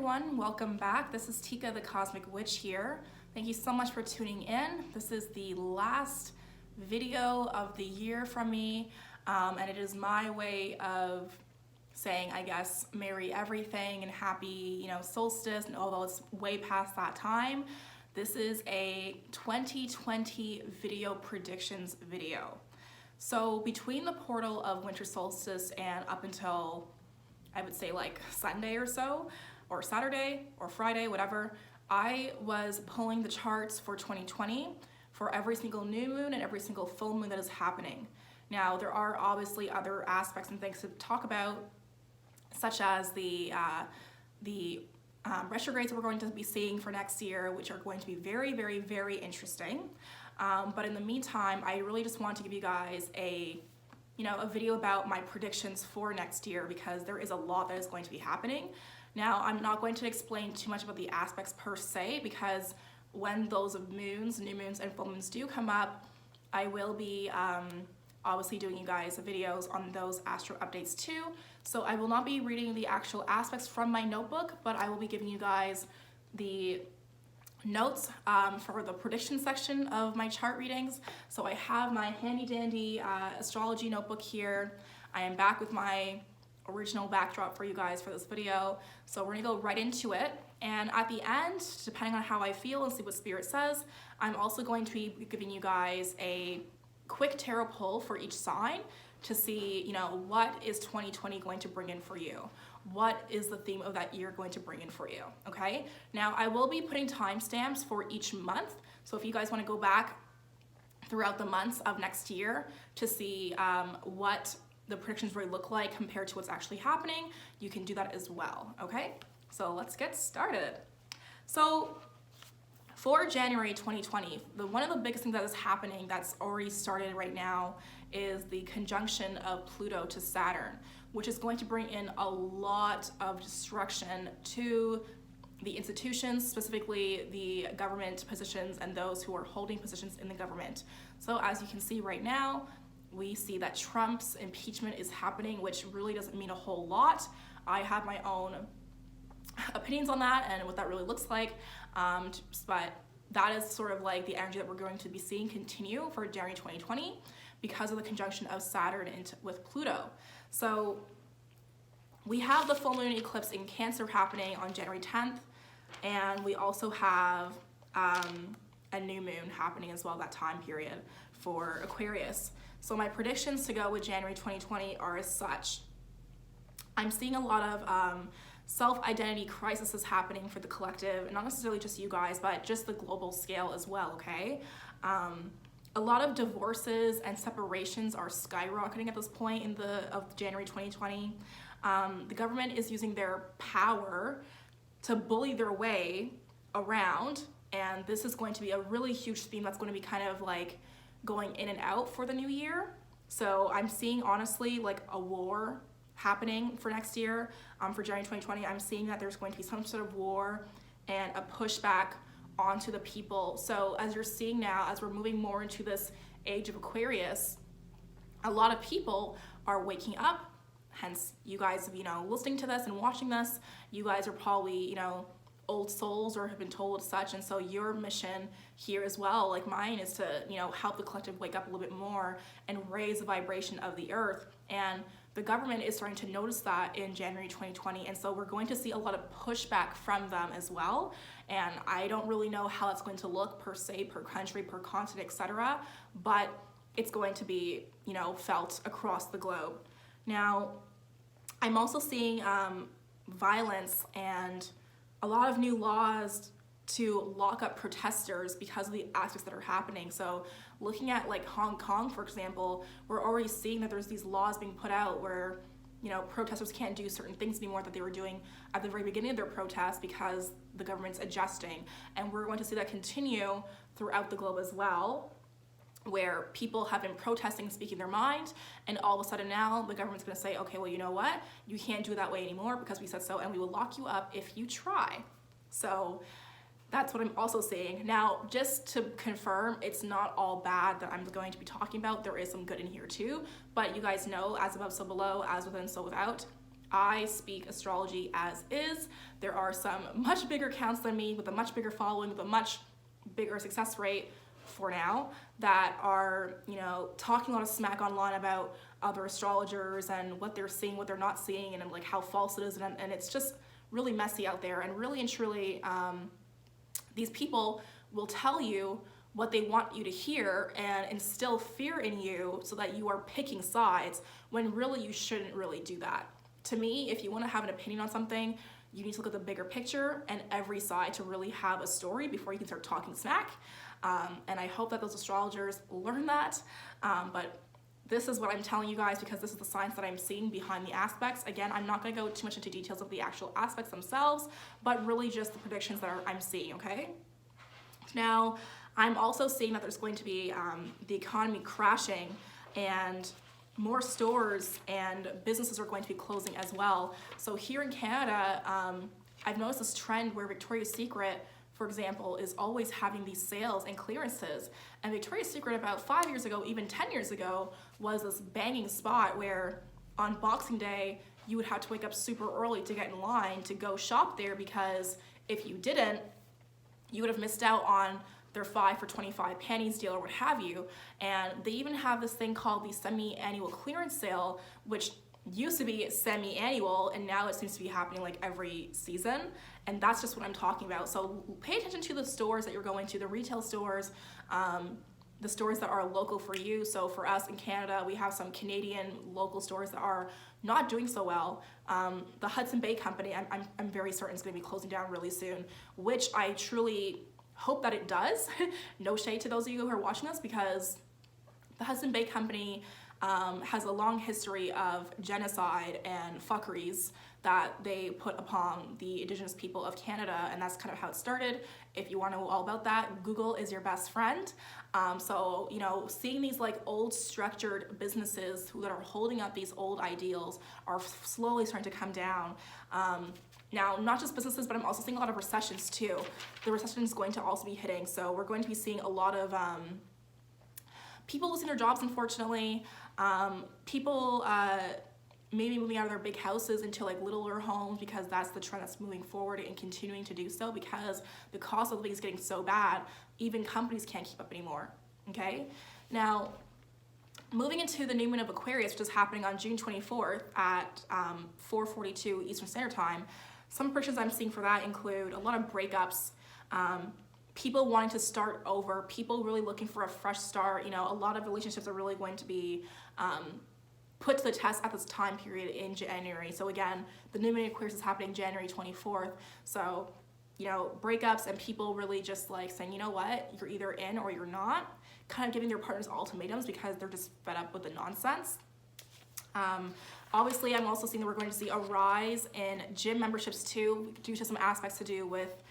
everyone, welcome back. This is Tika the Cosmic Witch here. Thank you so much for tuning in. This is the last video of the year from me, and it is my way of saying, I guess, merry everything and happy, solstice, and although it's way past that time, this is a 2020 video predictions video. So between the portal of winter solstice and up until, I would say, like Sunday or so, or Saturday or Friday, whatever, I was pulling the charts for 2020 for every single new moon and every single full moon that is happening. Now, there are obviously other aspects and things to talk about, such as the retrogrades that we're going to be seeing for next year, which are going to be very, very, very interesting. But in the meantime, I really just want to give you guys a video about my predictions for next year, because there is a lot that is going to be happening. Now, I'm not going to explain too much about the aspects per se, because when those moons, new moons, and full moons do come up, I will be obviously doing you guys videos on those astro updates too. So I will not be reading the actual aspects from my notebook, but I will be giving you guys the notes for the prediction section of my chart readings. So I have my handy dandy astrology notebook here. I am back with my original backdrop for you guys for this video. So we're gonna go right into it. And at the end, depending on how I feel and see what Spirit says, I'm also going to be giving you guys a quick tarot pull for each sign to see, what is 2020 going to bring in for you? What is the theme of that year going to bring in for you, okay? Now, I will be putting timestamps for each month. So if you guys wanna go back throughout the months of next year to see what the predictions really look like compared to what's actually happening, you can do that as well, okay? So let's get started. So for January 2020, one of the biggest things that is happening that's already started right now is the conjunction of Pluto to Saturn, which is going to bring in a lot of destruction to the institutions, specifically the government positions and those who are holding positions in the government. So as you can see right now, we see that Trump's impeachment is happening, which really doesn't mean a whole lot. I have my own opinions on that and what that really looks like, but that is sort of like the energy that we're going to be seeing continue for January 2020 because of the conjunction of Saturn with Pluto. So we have the full moon eclipse in Cancer happening on January 10th, and we also have a new moon happening as well that time period for Aquarius. So my predictions to go with January 2020 are as such. I'm seeing a lot of self-identity crises happening for the collective, and not necessarily just you guys, but just the global scale as well, okay? A lot of divorces and separations are skyrocketing at this point of January 2020. The government is using their power to bully their way around, and this is going to be a really huge theme that's going to be kind of like going in and out for the new year. So I'm seeing, honestly, like a war happening for next year. For January 2020, I'm seeing that there's going to be some sort of war and a pushback onto the people. So as you're seeing now, as we're moving more into this age of Aquarius, a lot of people are waking up. Hence, you guys, listening to this and watching this, you guys are probably, old souls or have been told such, and so your mission here as well, like mine, is to help the collective wake up a little bit more and raise the vibration of the earth. And the government is starting to notice that in January 2020, and so we're going to see a lot of pushback from them as well. And I don't really know how that's going to look per se, per country, per continent, etc., but it's going to be felt across the globe. Now, I'm also seeing violence and a lot of new laws to lock up protesters because of the aspects that are happening. So looking at like Hong Kong, for example, we're already seeing that there's these laws being put out where, protesters can't do certain things anymore that they were doing at the very beginning of their protests because the government's adjusting. And we're going to see that continue throughout the globe as well, where people have been protesting and speaking their mind, and all of a sudden now the government's gonna say, okay, well, you know what? You can't do it that way anymore because we said so, and we will lock you up if you try. So that's what I'm also seeing. Now, just to confirm, it's not all bad that I'm going to be talking about. There is some good in here too, but you guys know, as above, so below, as within, so without. I speak astrology as is. There are some much bigger accounts than me with a much bigger following, with a much bigger success rate for now, that are, you know, talking a lot of smack online about other astrologers and what they're seeing, what they're not seeing, and like how false it is, and it's just really messy out there. And really and truly, these people will tell you what they want you to hear and instill fear in you so that you are picking sides, when really you shouldn't really do that. To me, if you want to have an opinion on something, you need to look at the bigger picture and every side to really have a story before you can start talking smack. And I hope that those astrologers learn that. But this is what I'm telling you guys, because this is the science that I'm seeing behind the aspects. Again, I'm not going to go too much into details of the actual aspects themselves, but really just the predictions that I'm seeing, okay? Now, I'm also seeing that there's going to be the economy crashing, and more stores and businesses are going to be closing as well. So here in Canada, I've noticed this trend where Victoria's Secret, for example, is always having these sales and clearances. And Victoria's Secret about 5 years ago, even 10 years ago, was this banging spot where on Boxing Day, you would have to wake up super early to get in line to go shop there, because if you didn't, you would have missed out on their 5 for 25 panties deal or what have you. And they even have this thing called the semi-annual clearance sale, which used to be semi-annual, and now it seems to be happening like every season. And that's just what I'm talking about. So pay attention to the stores that you're going to, the retail stores, the stores that are local for you. So for us in Canada, we have some Canadian local stores that are not doing so well. The Hudson Bay Company, I'm very certain is going to be closing down really soon, which I truly hope that it does. No shade to those of you who are watching this, because the Hudson Bay Company has a long history of genocide and fuckeries that they put upon the Indigenous people of Canada, and that's kind of how it started. If you want to know all about that, Google is your best friend. So, you know, seeing these like old structured businesses that are holding up these old ideals are slowly starting to come down. Now, not just businesses, but I'm also seeing a lot of recessions too. The recession is going to also be hitting, so we're going to be seeing a lot of people losing their jobs, unfortunately. People maybe moving out of their big houses into like littler homes, because that's the trend that's moving forward and continuing to do so, because the cost of living is getting so bad, even companies can't keep up anymore, okay? Now, moving into the new moon of Aquarius, which is happening on June 24th at 4:42 Eastern Standard Time, some predictions I'm seeing for that include a lot of breakups, people wanting to start over, people really looking for a fresh start. You know, a lot of relationships are really going to be put to the test at this time period in January. So again, the new moon in Aquarius is happening January 24th. So, you know, breakups and people really just like saying, you know what, you're either in or you're not, kind of giving their partners ultimatums because they're just fed up with the nonsense. Obviously, I'm also seeing that we're going to see a rise in gym memberships too, due to some aspects to do with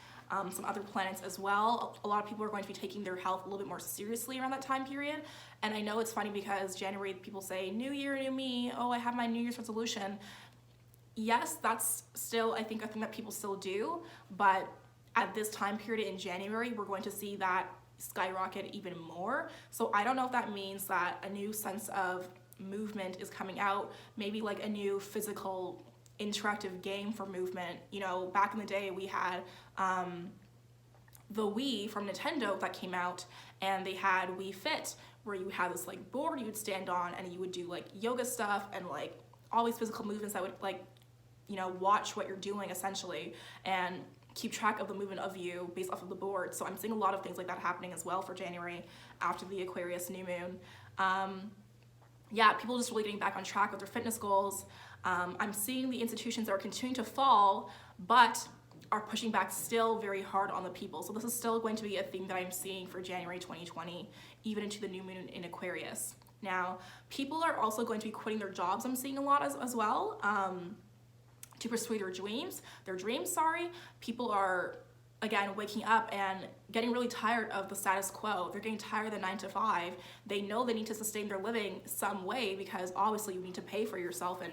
some other planets as well. A lot of people are going to be taking their health a little bit more seriously around that time period. And I know it's funny because January, people say, new year, new me, oh, I have my New Year's resolution. Yes, that's still, I think, a thing that people still do, but at this time period in January, we're going to see that skyrocket even more. So I don't know if that means that a new sense of movement is coming out, maybe like a new physical interactive game for movement. You know, back in the day we had the Wii from Nintendo that came out, and they had Wii Fit, where you had this like board you would stand on and you would do like yoga stuff and like all these physical movements that would like, you know, watch what you're doing essentially and keep track of the movement of you based off of the board. So I'm seeing a lot of things like that happening as well for January after the Aquarius new moon. Yeah, people just really getting back on track with their fitness goals. I'm seeing the institutions that are continuing to fall, but are pushing back still very hard on the people. So this is still going to be a theme that I'm seeing for January 2020, even into the new moon in Aquarius. Now, people are also going to be quitting their jobs, I'm seeing a lot as well, to pursue their dreams. People are, again, waking up and getting really tired of the status quo. They're getting tired of the 9 to 5. They know they need to sustain their living some way because obviously you need to pay for yourself and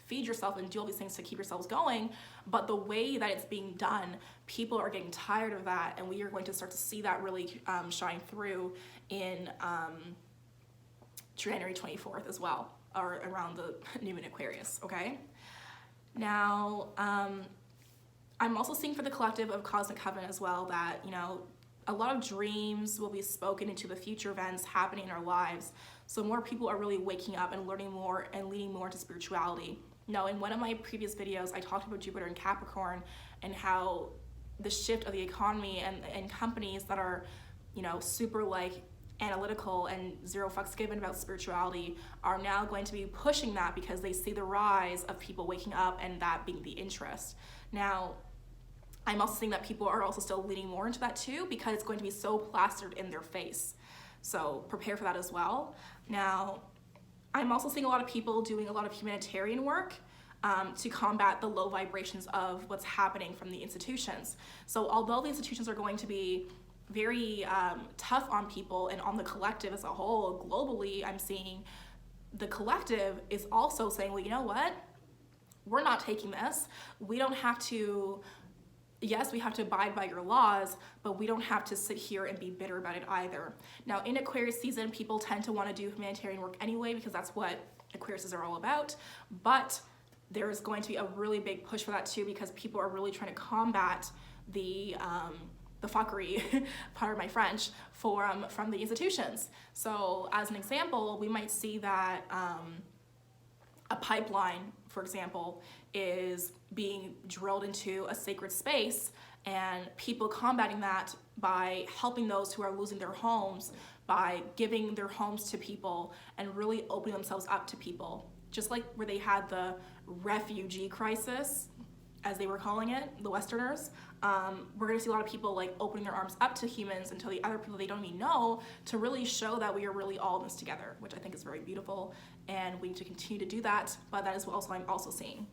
feed yourself and do all these things to keep yourselves going. But the way that it's being done, people are getting tired of that, and we are going to start to see that really shine through in January 24th as well, or around the new moon Aquarius, okay? Now, I'm also seeing for the collective of Cosmic Coven as well that, you know, a lot of dreams will be spoken into the future events happening in our lives. So more people are really waking up and learning more and leaning more into spirituality. Now, in one of my previous videos, I talked about Jupiter and Capricorn and how the shift of the economy and companies that are, you know, super like analytical and zero fucks given about spirituality are now going to be pushing that because they see the rise of people waking up and that being the interest. Now, I'm also seeing that people are also still leaning more into that too because it's going to be so plastered in their face. So prepare for that as well. Now, I'm also seeing a lot of people doing a lot of humanitarian work to combat the low vibrations of what's happening from the institutions. So although the institutions are going to be very tough on people and on the collective as a whole, globally, I'm seeing the collective is also saying, well, you know what? We're not taking this. We don't have to, yes, we have to abide by your laws, but we don't have to sit here and be bitter about it either. Now, in Aquarius season, people tend to want to do humanitarian work anyway because that's what Aquariuses are all about. But there's going to be a really big push for that too because people are really trying to combat the fuckery, pardon my French, from the institutions. So as an example, we might see that a pipeline, for example, is being drilled into a sacred space and people combating that by helping those who are losing their homes, by giving their homes to people and really opening themselves up to people. Just like where they had the refugee crisis, as they were calling it, the Westerners, we're gonna see a lot of people like opening their arms up to humans and to the other people they don't even know to really show that we are really all in this together, which I think is very beautiful and we need to continue to do that, but that is what I'm also seeing.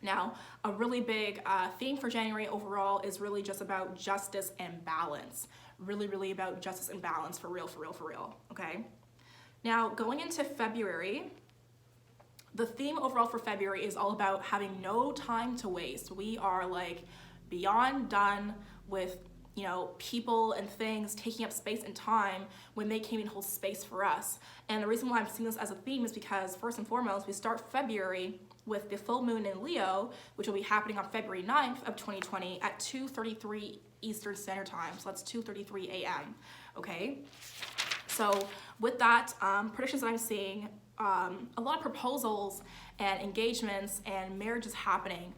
Now, a really big theme for January overall is really just about justice and balance. Really about justice and balance, for real, okay? Now, going into February, the theme overall for February is all about having no time to waste. We are like beyond done with, you know, people and things taking up space and time when they can't even hold space for us. And the reason why I'm seeing this as a theme is because first and foremost, we start February with the full moon in Leo, which will be happening on February 9th of 2020 at 2:33 Eastern Standard Time. So that's 2:33 a.m. Okay. So with that, predictions that I'm seeing, a lot of proposals and engagements and marriages happening.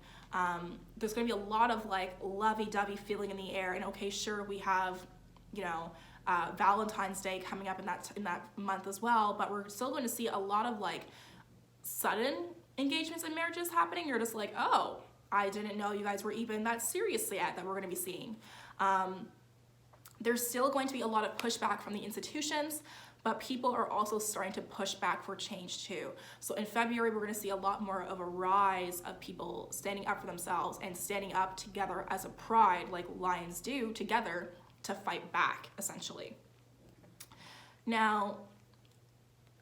There's going to be a lot of like lovey-dovey feeling in the air, and okay, sure, we have, you know, Valentine's Day coming up in that month as well, but we're still going to see a lot of like sudden engagements and marriages happening. You're just like, oh, I didn't know you guys were even that serious yet that we're going to be seeing. There's still going to be a lot of pushback from the institutions, but people are also starting to push back for change too. So in February, we're gonna see a lot more of a rise of people standing up for themselves and standing up together as a pride, like lions do together, to fight back, essentially. Now,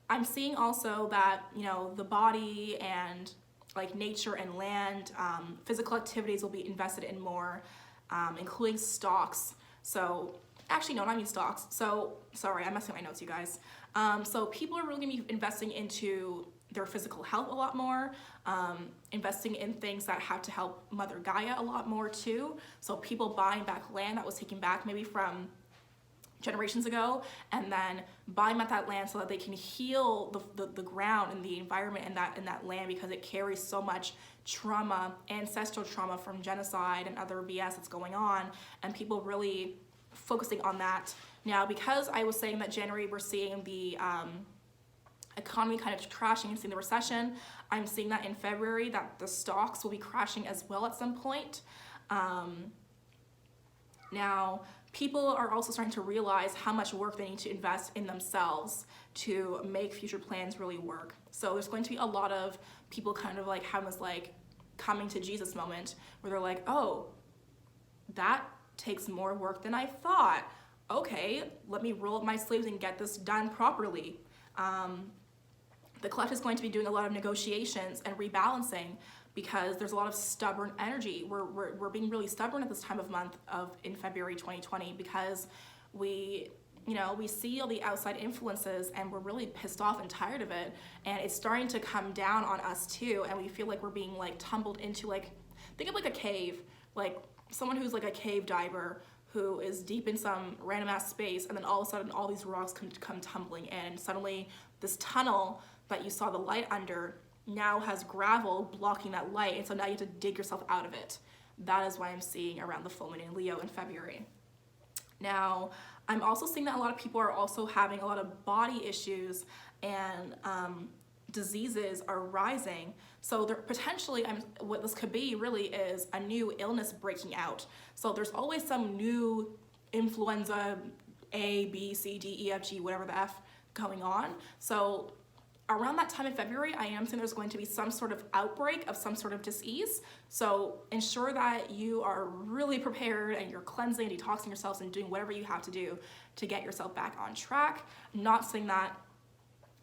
I'm seeing also that, you know, the body and like nature and land, physical activities will be invested in more, including stocks. So actually, no, not even stocks. So, sorry, I'm messing with my notes, you guys. So people are really gonna be investing into their physical health a lot more, investing in things that have to help Mother Gaia a lot more too. So people buying back land that was taken back maybe from generations ago, and then buying back that land so that they can heal the ground and the environment in that land, because it carries so much trauma, ancestral trauma from genocide and other BS that's going on, and people really focusing on that. Now, because I was saying that January we're seeing the economy kind of crashing and seeing the recession, I'm seeing that in February that the stocks will be crashing as well at some point. Now, people are also starting to realize how much work they need to invest in themselves to make future plans really work. So there's going to be a lot of people kind of like having this like coming to Jesus moment where they're like, oh, that takes more work than I thought. Okay, let me roll up my sleeves and get this done properly. The collective is going to be doing a lot of negotiations and rebalancing because there's a lot of stubborn energy. We're being really stubborn at this time of month in February 2020 because we you know, we see all the outside influences and we're really pissed off and tired of it, and it's starting to come down on us too, and we feel like we're being like tumbled into, like, think of like a cave, like someone who's like a cave diver who is deep in some random ass space, and then all of a sudden all these rocks come tumbling in, and suddenly this tunnel that you saw the light under now has gravel blocking that light, and so now you have to dig yourself out of it. That is why I'm seeing around the full moon in Leo in February. Now, I'm also seeing that a lot of people are also having a lot of body issues, and diseases are rising. So there potentially, what this could be really is a new illness breaking out. So there's always some new influenza A, B, C, D, E, F, G, whatever the F going on. So around that time in February, I am seeing there's going to be some sort of outbreak of some sort of disease. So ensure that you are really prepared and you're cleansing, detoxing yourselves, and doing whatever you have to do to get yourself back on track. Not saying that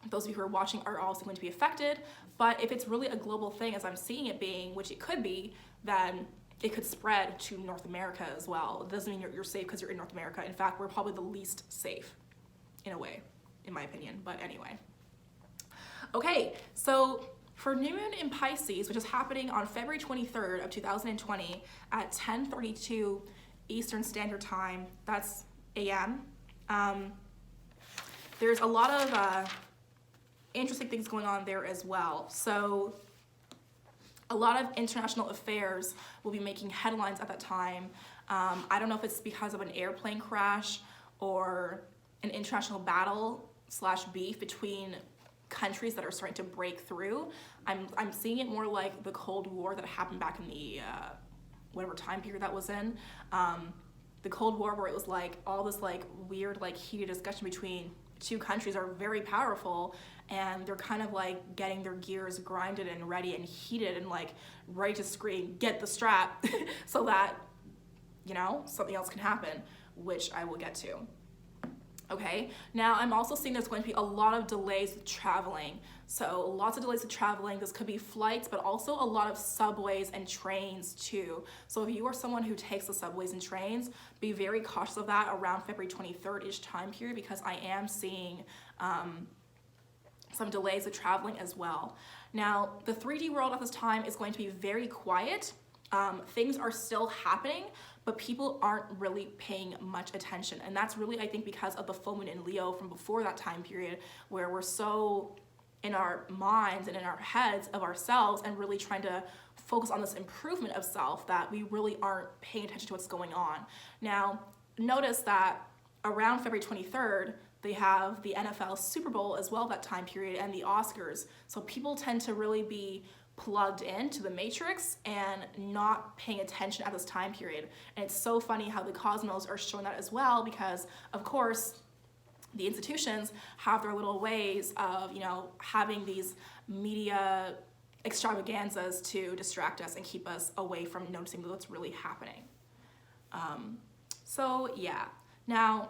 those of you who are watching are also going to be affected, but if it's really a global thing, as I'm seeing it being, which it could be, then it could spread to North America as well. It doesn't mean you're safe because you're in North America. In fact, we're probably the least safe, in a way, in my opinion, but anyway. Okay, so for new moon in Pisces, which is happening on February 23rd of 2020 at 10:32 Eastern Standard Time, that's AM, there's a lot of interesting things going on there as well. So a lot of international affairs will be making headlines at that time. I don't know if it's because of an airplane crash or an international battle / beef between countries that are starting to break through. I'm seeing it more like the Cold War that happened back in the whatever time period that was in. The Cold War, where it was like all this like weird like heated discussion between two countries are very powerful, and they're kind of like getting their gears grinded and ready and heated and like ready to scream, get the strap, so that, you know, something else can happen, which I will get to. Okay, now I'm also seeing there's going to be a lot of delays with traveling. So lots of delays with traveling. This could be flights, but also a lot of subways and trains too. So if you are someone who takes the subways and trains, be very cautious of that around February 23rd-ish time period, because I am seeing some delays with traveling as well. Now, the 3D world at this time is going to be very quiet. Things are still happening, but people aren't really paying much attention. And that's really, I think, because of the full moon in Leo from before that time period, where we're so in our minds and in our heads of ourselves and really trying to focus on this improvement of self that we really aren't paying attention to what's going on. Now, notice that around February 23rd, they have the NFL Super Bowl as well that time period, and the Oscars. So people tend to really be plugged into the matrix and not paying attention at this time period. And it's so funny how the cosmos are showing that as well, because of course the institutions have their little ways of, you know, having these media extravaganzas to distract us and keep us away from noticing what's really happening. So yeah, now,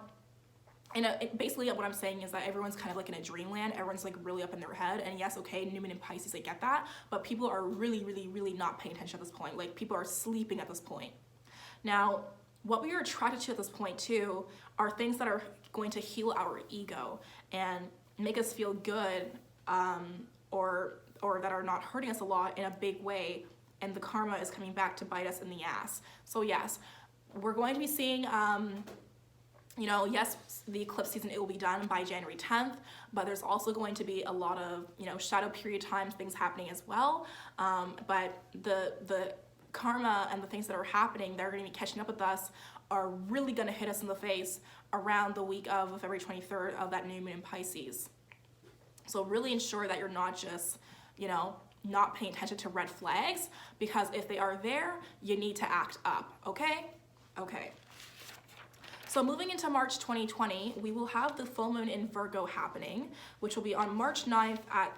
basically what I'm saying is that everyone's kind of like in a dreamland. Everyone's like really up in their head. And yes, okay, New Moon in Pisces, I get that. But people are really, really, really not paying attention at this point. Like, people are sleeping at this point. Now, what we are attracted to at this point too are things that are going to heal our ego and make us feel good, or that are not hurting us a lot in a big way. And the karma is coming back to bite us in the ass. So yes, we're going to be seeing, you know, yes, the eclipse season, it will be done by January 10th, but there's also going to be a lot of, you know, shadow period times, things happening as well. But the karma and the things that are happening, they're going to be catching up with us, are really going to hit us in the face around the week of February 23rd of that new moon in Pisces. So really ensure that you're not just, you know, not paying attention to red flags, because if they are there, you need to act up, okay? Okay. So moving into March 2020, we will have the full moon in Virgo happening, which will be on March 9th at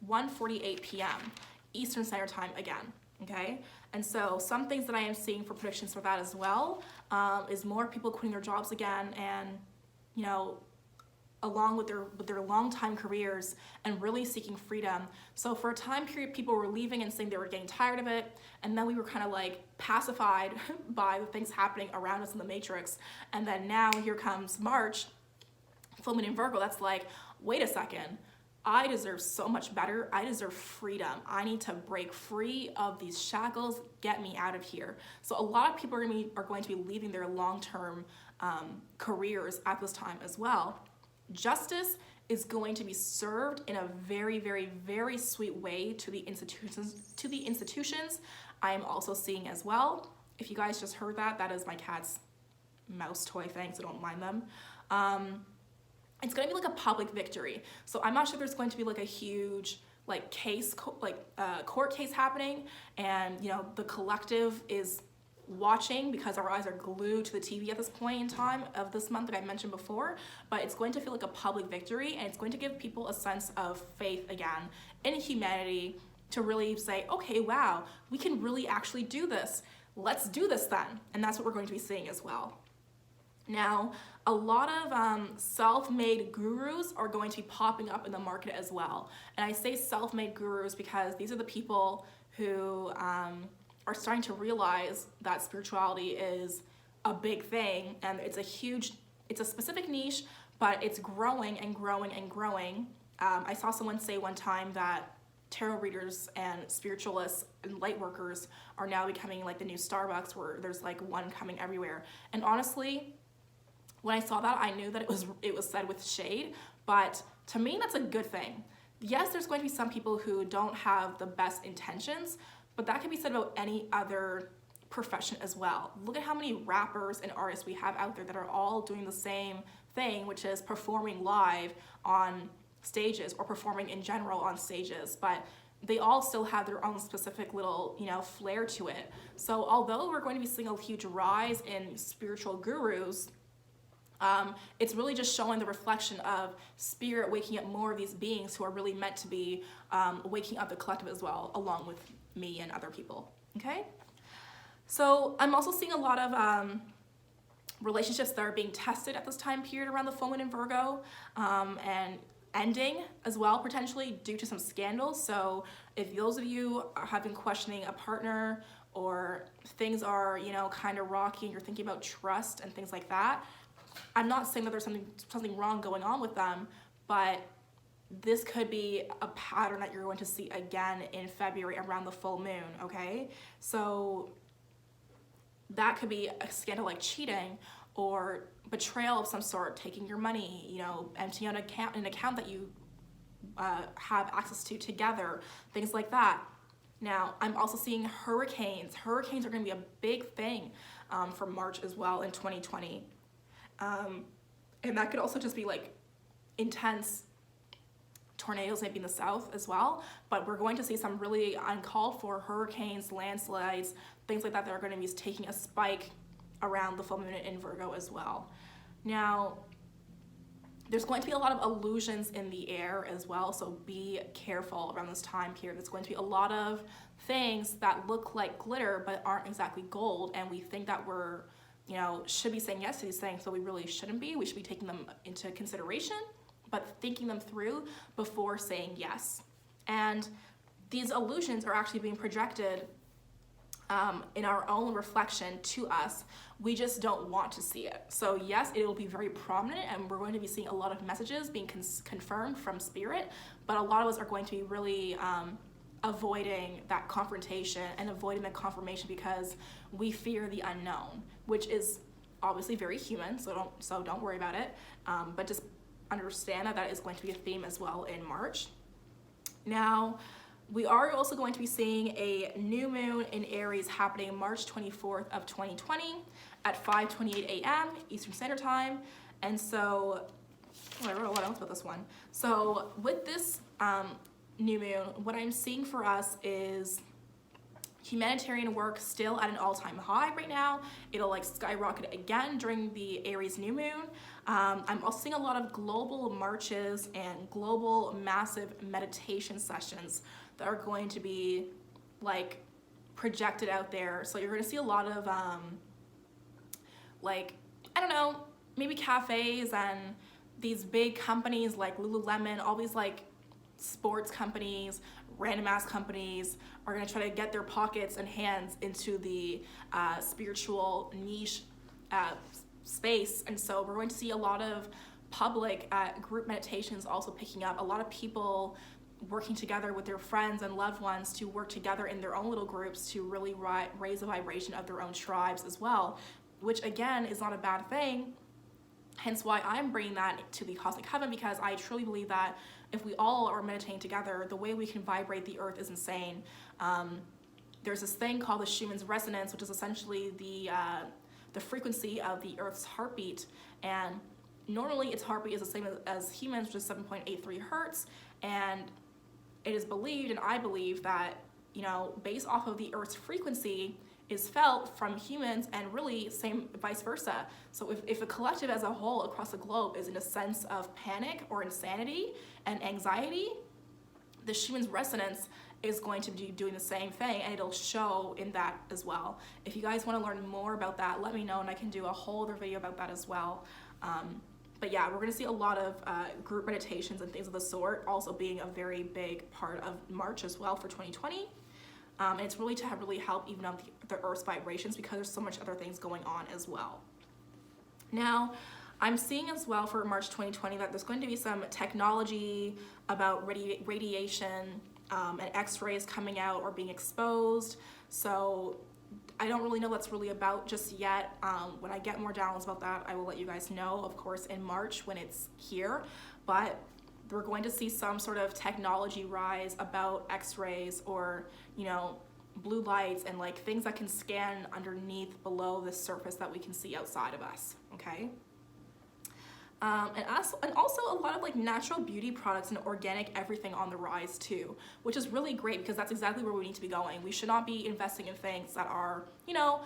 1:48 p.m. Eastern Standard Time again, okay? And so some things that I am seeing for predictions for that as well is more people quitting their jobs again, and, you know, along with their long-time careers and really seeking freedom. So for a time period, people were leaving and saying they were getting tired of it, and then we were kind of like pacified by the things happening around us in the matrix. And then now here comes March, full moon in Virgo, that's like, wait a second, I deserve so much better. I deserve freedom. I need to break free of these shackles. Get me out of here. So a lot of people are going to be leaving their long-term careers at this time as well. Justice is going to be served in a very, very, very sweet way to the institutions. I am also seeing as well. If you guys just heard that, that is my cat's mouse toy thing, so don't mind them. It's going to be like a public victory. So I'm not sure there's going to be like a huge like court case happening, and you know the collective is watching because our eyes are glued to the TV at this point in time of this month that I mentioned before. But it's going to feel like a public victory, and it's going to give people a sense of faith again in humanity to really say, okay, wow, we can really actually do this. Let's do this then. And that's what we're going to be seeing as well. Now, a lot of self-made gurus are going to be popping up in the market as well. And I say self-made gurus because these are the people who are starting to realize that spirituality is a big thing, and it's a specific niche, but it's growing and growing and growing. I saw someone say one time that tarot readers and spiritualists and light workers are now becoming like the new Starbucks, where there's like one coming everywhere. And honestly, when I saw that, I knew that it was said with shade, but to me, that's a good thing. Yes, there's going to be some people who don't have the best intentions, but that can be said about any other profession as well. Look at how many rappers and artists we have out there that are all doing the same thing, which is performing live on stages or performing in general on stages, but they all still have their own specific little, flair to it. So although we're going to be seeing a huge rise in spiritual gurus, it's really just showing the reflection of spirit waking up more of these beings who are really meant to be waking up the collective as well, along with me and other people, okay? So I'm also seeing a lot of relationships that are being tested at this time period around the full moon in Virgo, and ending as well, potentially due to some scandals. So if those of you have been questioning a partner, or things are, kind of rocky and you're thinking about trust and things like that, I'm not saying that there's something wrong going on with them, but this could be a pattern that you're going to see again in February around the full moon, okay? So that could be a scandal like cheating or betrayal of some sort, taking your money, emptying out an account that you have access to together, things like that. Now, I'm also seeing hurricanes. Hurricanes are going to be a big thing for March as well in 2020. And that could also just be like intense tornadoes maybe in the south as well, but we're going to see some really uncalled for hurricanes, landslides, things like that are going to be taking a spike around the full moon in Virgo as well. Now, there's going to be a lot of illusions in the air as well, so be careful around this time period. There's going to be a lot of things that look like glitter but aren't exactly gold, and we think that we're should be saying yes to these things, so we really shouldn't be. We should be taking them into consideration, but thinking them through before saying yes. And these illusions are actually being projected in our own reflection to us. We just don't want to see it. So yes, it will be very prominent, and we're going to be seeing a lot of messages being confirmed from spirit, but a lot of us are going to be really avoiding that confrontation and avoiding the confirmation because we fear the unknown, which is obviously very human, so don't worry about it, but just understand that is going to be a theme as well in March. Now, we are also going to be seeing a new moon in Aries happening March 24th of 2020 at 5:28 a.m. Eastern Standard Time. And so, I wrote a lot of notes about this one. So with this new moon, what I'm seeing for us is humanitarian work still at an all-time high right now. It'll like skyrocket again during the Aries new moon. I'm also seeing a lot of global marches and global massive meditation sessions that are going to be like projected out there. So you're going to see a lot of maybe cafes and these big companies like Lululemon, all these like sports companies, random ass companies are going to try to get their pockets and hands into the spiritual niche space. And so we're going to see a lot of public group meditations also picking up. A lot of people working together with their friends and loved ones to work together in their own little groups to really raise the vibration of their own tribes as well, which again is not a bad thing. Hence why I'm bringing that to the Cosmic Coven, because I truly believe that if we all are meditating together, the way we can vibrate the earth is insane. There's this thing called the Schumann's resonance, which is essentially the frequency of the earth's heartbeat. And normally its heartbeat is the same as humans, which is 7.83 hertz. And it is believed, and I believe that, you know, based off of the earth's frequency, is felt from humans, and really same vice versa. So if a collective as a whole across the globe is in a sense of panic or insanity and anxiety, the Schumann's resonance is going to be doing the same thing, and it'll show in that as well. If you guys want to learn more about that, let me know, and I can do a whole other video about that as well. But yeah, we're going to see a lot of group meditations and things of the sort also being a very big part of March as well for 2020. And it's really to really help even up the Earth's vibrations, because there's so much other things going on as well. Now, I'm seeing as well for March 2020 that there's going to be some technology about radiation and X-rays coming out or being exposed. So I don't really know what that's really about just yet. When I get more downloads about that, I will let you guys know, of course, in March when it's here. But we're going to see some sort of technology rise about X-rays or, you know, blue lights and like things that can scan underneath below the surface that we can see outside of us, okay? And also a lot of like natural beauty products and organic everything on the rise too, which is really great, because that's exactly where we need to be going. We should not be investing in things that are, you know,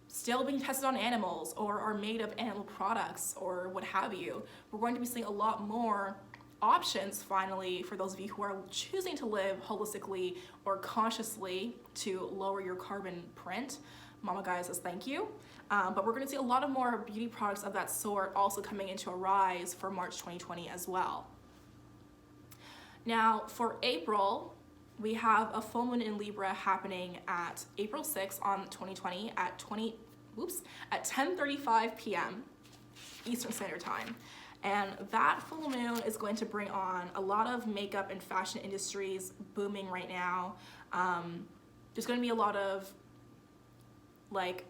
still being tested on animals or are made of animal products or what have you. We're going to be seeing a lot more options finally for those of you who are choosing to live holistically or consciously to lower your carbon print. Mama Gaia says thank you. But we're going to see a lot of more beauty products of that sort also coming into a rise for March 2020 as well. Now for April, we have a full moon in Libra happening at April 6th on 2020 at 10:35 p.m. Eastern Standard Time. And that full moon is going to bring on a lot of makeup and fashion industries booming right now. There's going to be a lot of like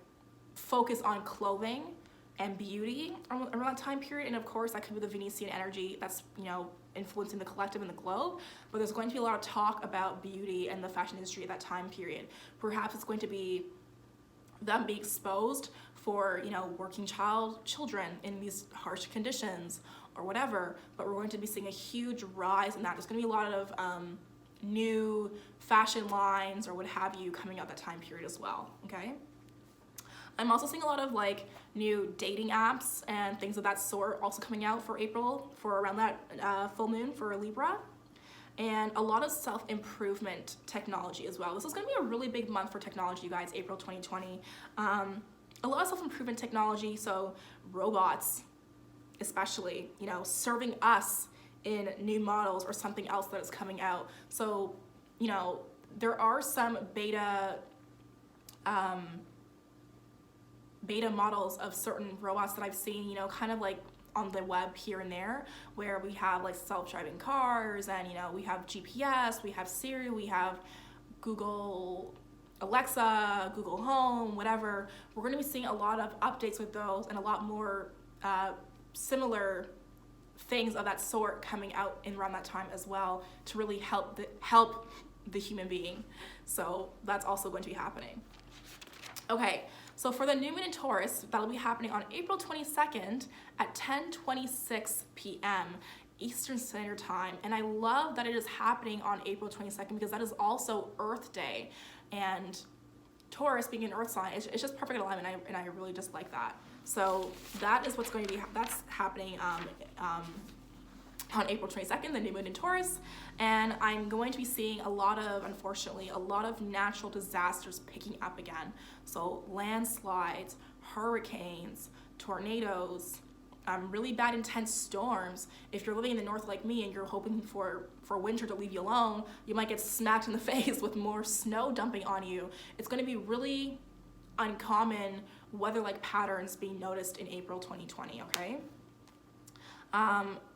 focus on clothing and beauty around that time period. And of course, that could be the Venusian energy that's, you know, influencing the collective and the globe. But there's going to be a lot of talk about beauty and the fashion industry at that time period. Perhaps it's going to be them being exposed for, you know, working children in these harsh conditions or whatever, but we're going to be seeing a huge rise in that. There's going to be a lot of new fashion lines or what have you coming out that time period as well, okay? I'm also seeing a lot of like new dating apps and things of that sort also coming out for April, for around that full moon for Libra. And a lot of self-improvement technology as well. This is going to be a really big month for technology, you guys, April 2020. A lot of self-improvement technology, so robots especially, you know, serving us in new models or something else that is coming out. So, you know, there are some beta models of certain robots that I've seen, you know, kind of like on the web here and there, where we have like self-driving cars, and, you know, we have GPS, we have Siri, we have Google Alexa, Google Home, whatever. We're going to be seeing a lot of updates with those and a lot more similar things of that sort coming out in around that time as well to really help the human being. So that's also going to be happening. Okay, so for the new moon in Taurus, that'll be happening on April 22nd at 10:26 p.m. Eastern Standard Time. And I love that it is happening on April 22nd because that is also Earth Day. And Taurus being an Earth sign, it's just perfect alignment, and I really just like that. So that is what's going to be, that's happening on April 22nd, the new moon in Taurus. And I'm going to be seeing unfortunately, a lot of natural disasters picking up again. So landslides, hurricanes, tornadoes, really bad intense storms. If you're living in the north like me and you're hoping for winter to leave you alone, you might get smacked in the face with more snow dumping on you. It's going to be really uncommon weather-like patterns being noticed in April 2020, okay?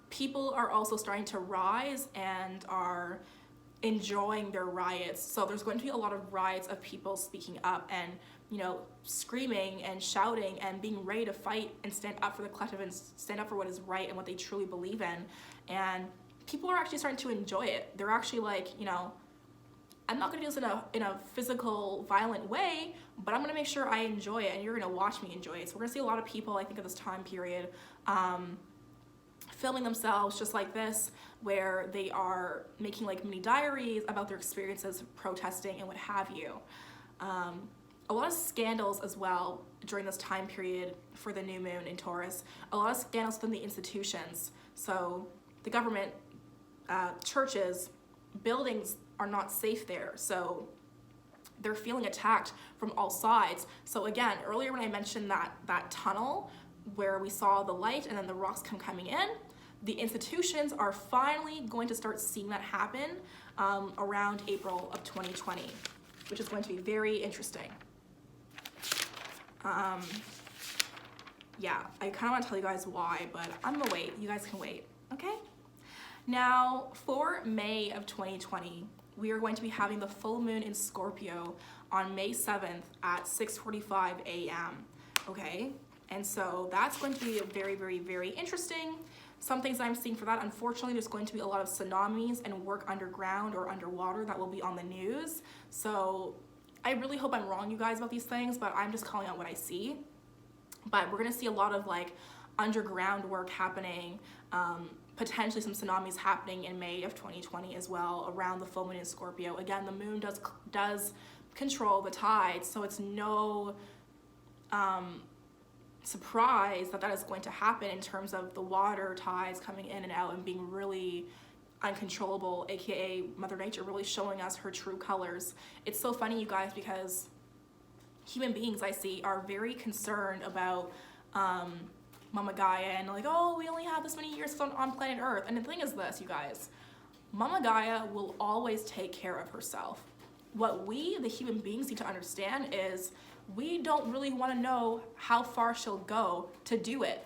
People are also starting to rise and are enjoying their riots. So there's going to be a lot of riots of people speaking up and, you know, screaming and shouting and being ready to fight and stand up for the collective and stand up for what is right and what they truly believe in. And people are actually starting to enjoy it. They're actually like, you know, I'm not gonna do this in a physical, violent way, but I'm gonna make sure I enjoy it and you're gonna watch me enjoy it. So we're gonna see a lot of people, I think, at this time period, filming themselves just like this, where they are making like mini diaries about their experiences protesting and what have you. A lot of scandals as well during this time period for the new moon in Taurus. A lot of scandals within the institutions. So the government, churches, buildings are not safe there. So they're feeling attacked from all sides. So again, earlier when I mentioned that tunnel where we saw the light and then the rocks coming in, the institutions are finally going to start seeing that happen around April of 2020, which is going to be very interesting. Yeah, I kind of want to tell you guys why, but I'm gonna wait. You guys can wait, okay? Now, for May of 2020, we are going to be having the full moon in Scorpio on May 7th at 6:45 a.m., okay? And so that's going to be very, very, very interesting. Some things I'm seeing for that, unfortunately, there's going to be a lot of tsunamis and work underground or underwater that will be on the news. So I really hope I'm wrong, you guys, about these things, but I'm just calling out what I see. But we're gonna see a lot of like underground work happening, potentially some tsunamis happening in May of 2020 as well, around the full moon in Scorpio. Again, the moon does control the tides, so it's no surprise that is going to happen in terms of the water tides coming in and out and being really uncontrollable, aka Mother Nature really showing us her true colors. It's so funny, you guys, because human beings I see are very concerned about Mama Gaia and like, oh, we only have this many years on planet Earth. And the thing is this, you guys, Mama Gaia will always take care of herself. What we, the human beings, need to understand is we don't really want to know how far she'll go to do it,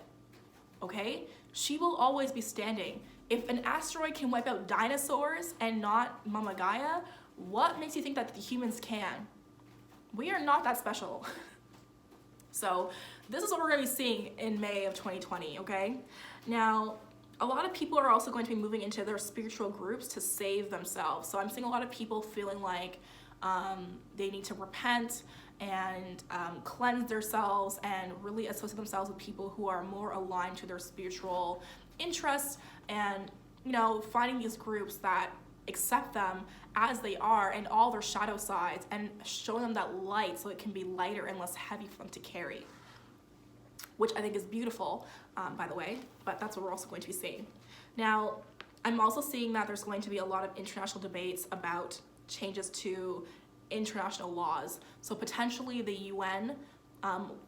okay? She will always be standing. If an asteroid can wipe out dinosaurs and not Mama Gaia, what makes you think that the humans can? We are not that special. So this is what we're going to be seeing in May of 2020, okay? Now, a lot of people are also going to be moving into their spiritual groups to save themselves. So I'm seeing a lot of people feeling like they need to repent and cleanse themselves and really associate themselves with people who are more aligned to their spiritual interests, and, you know, finding these groups that accept them as they are and all their shadow sides and showing them that light so it can be lighter and less heavy for them to carry, which I think is beautiful, by the way, but that's what we're also going to be seeing. Now, I'm also seeing that there's going to be a lot of international debates about changes to international laws. So potentially the UN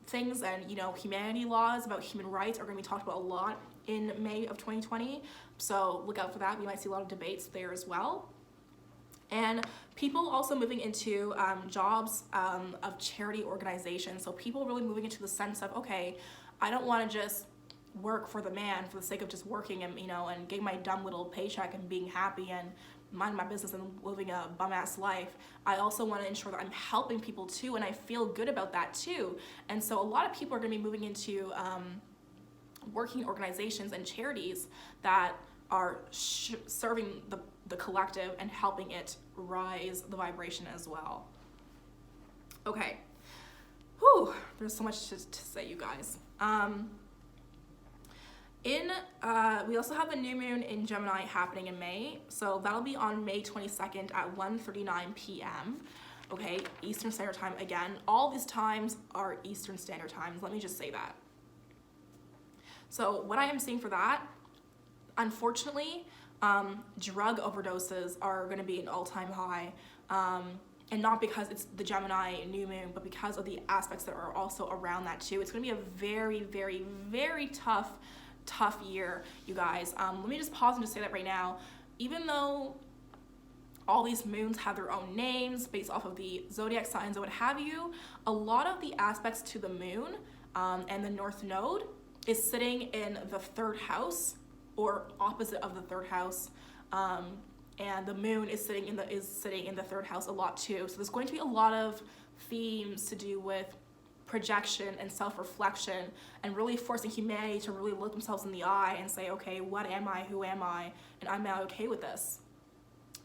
things and, you know, humanity laws about human rights are going to be talked about a lot in May of 2020. So look out for that. We might see a lot of debates there as well. And people also moving into jobs of charity organizations. So people really moving into the sense of, okay, I don't want to just work for the man for the sake of just working and, you know, and getting my dumb little paycheck and being happy and minding my business and living a bum-ass life. I also want to ensure that I'm helping people too, and I feel good about that too. And so a lot of people are going to be moving into working organizations and charities that are serving the collective and helping it rise the vibration as well. Okay. Whew, there's so much to say, you guys. We also have a new moon in Gemini happening in May, so that'll be on May 22nd at 1:39 p.m. Okay, Eastern Standard Time again. All these times are Eastern Standard Times. Let me just say that. So what I am seeing for that, unfortunately, drug overdoses are going to be an all-time high, and not because it's the Gemini new moon, but because of the aspects that are also around that too. It's going to be a very, very, very tough year, you guys. Let me just pause and just say that right now. Even though all these moons have their own names based off of the zodiac signs and what have you, a lot of the aspects to the moon and the North Node is sitting in the third house or opposite of the third house. And the moon is sitting in the third house a lot too. So there's going to be a lot of themes to do with projection and self-reflection, and really forcing humanity to really look themselves in the eye and say, okay, what am I, who am I, and am I okay with this?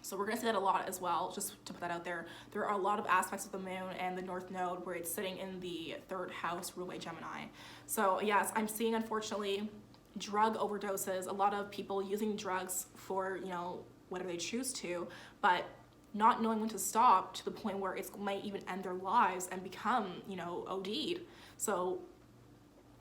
So we're going to see that a lot as well, just to put that out there. There are a lot of aspects of the moon and the north node where it's sitting in the third house ruled by Gemini. So yes, I'm seeing, unfortunately, drug overdoses, a lot of people using drugs for, you know, whatever they choose to, but not knowing when to stop, to the point where it might even end their lives and become, you know, OD'd. So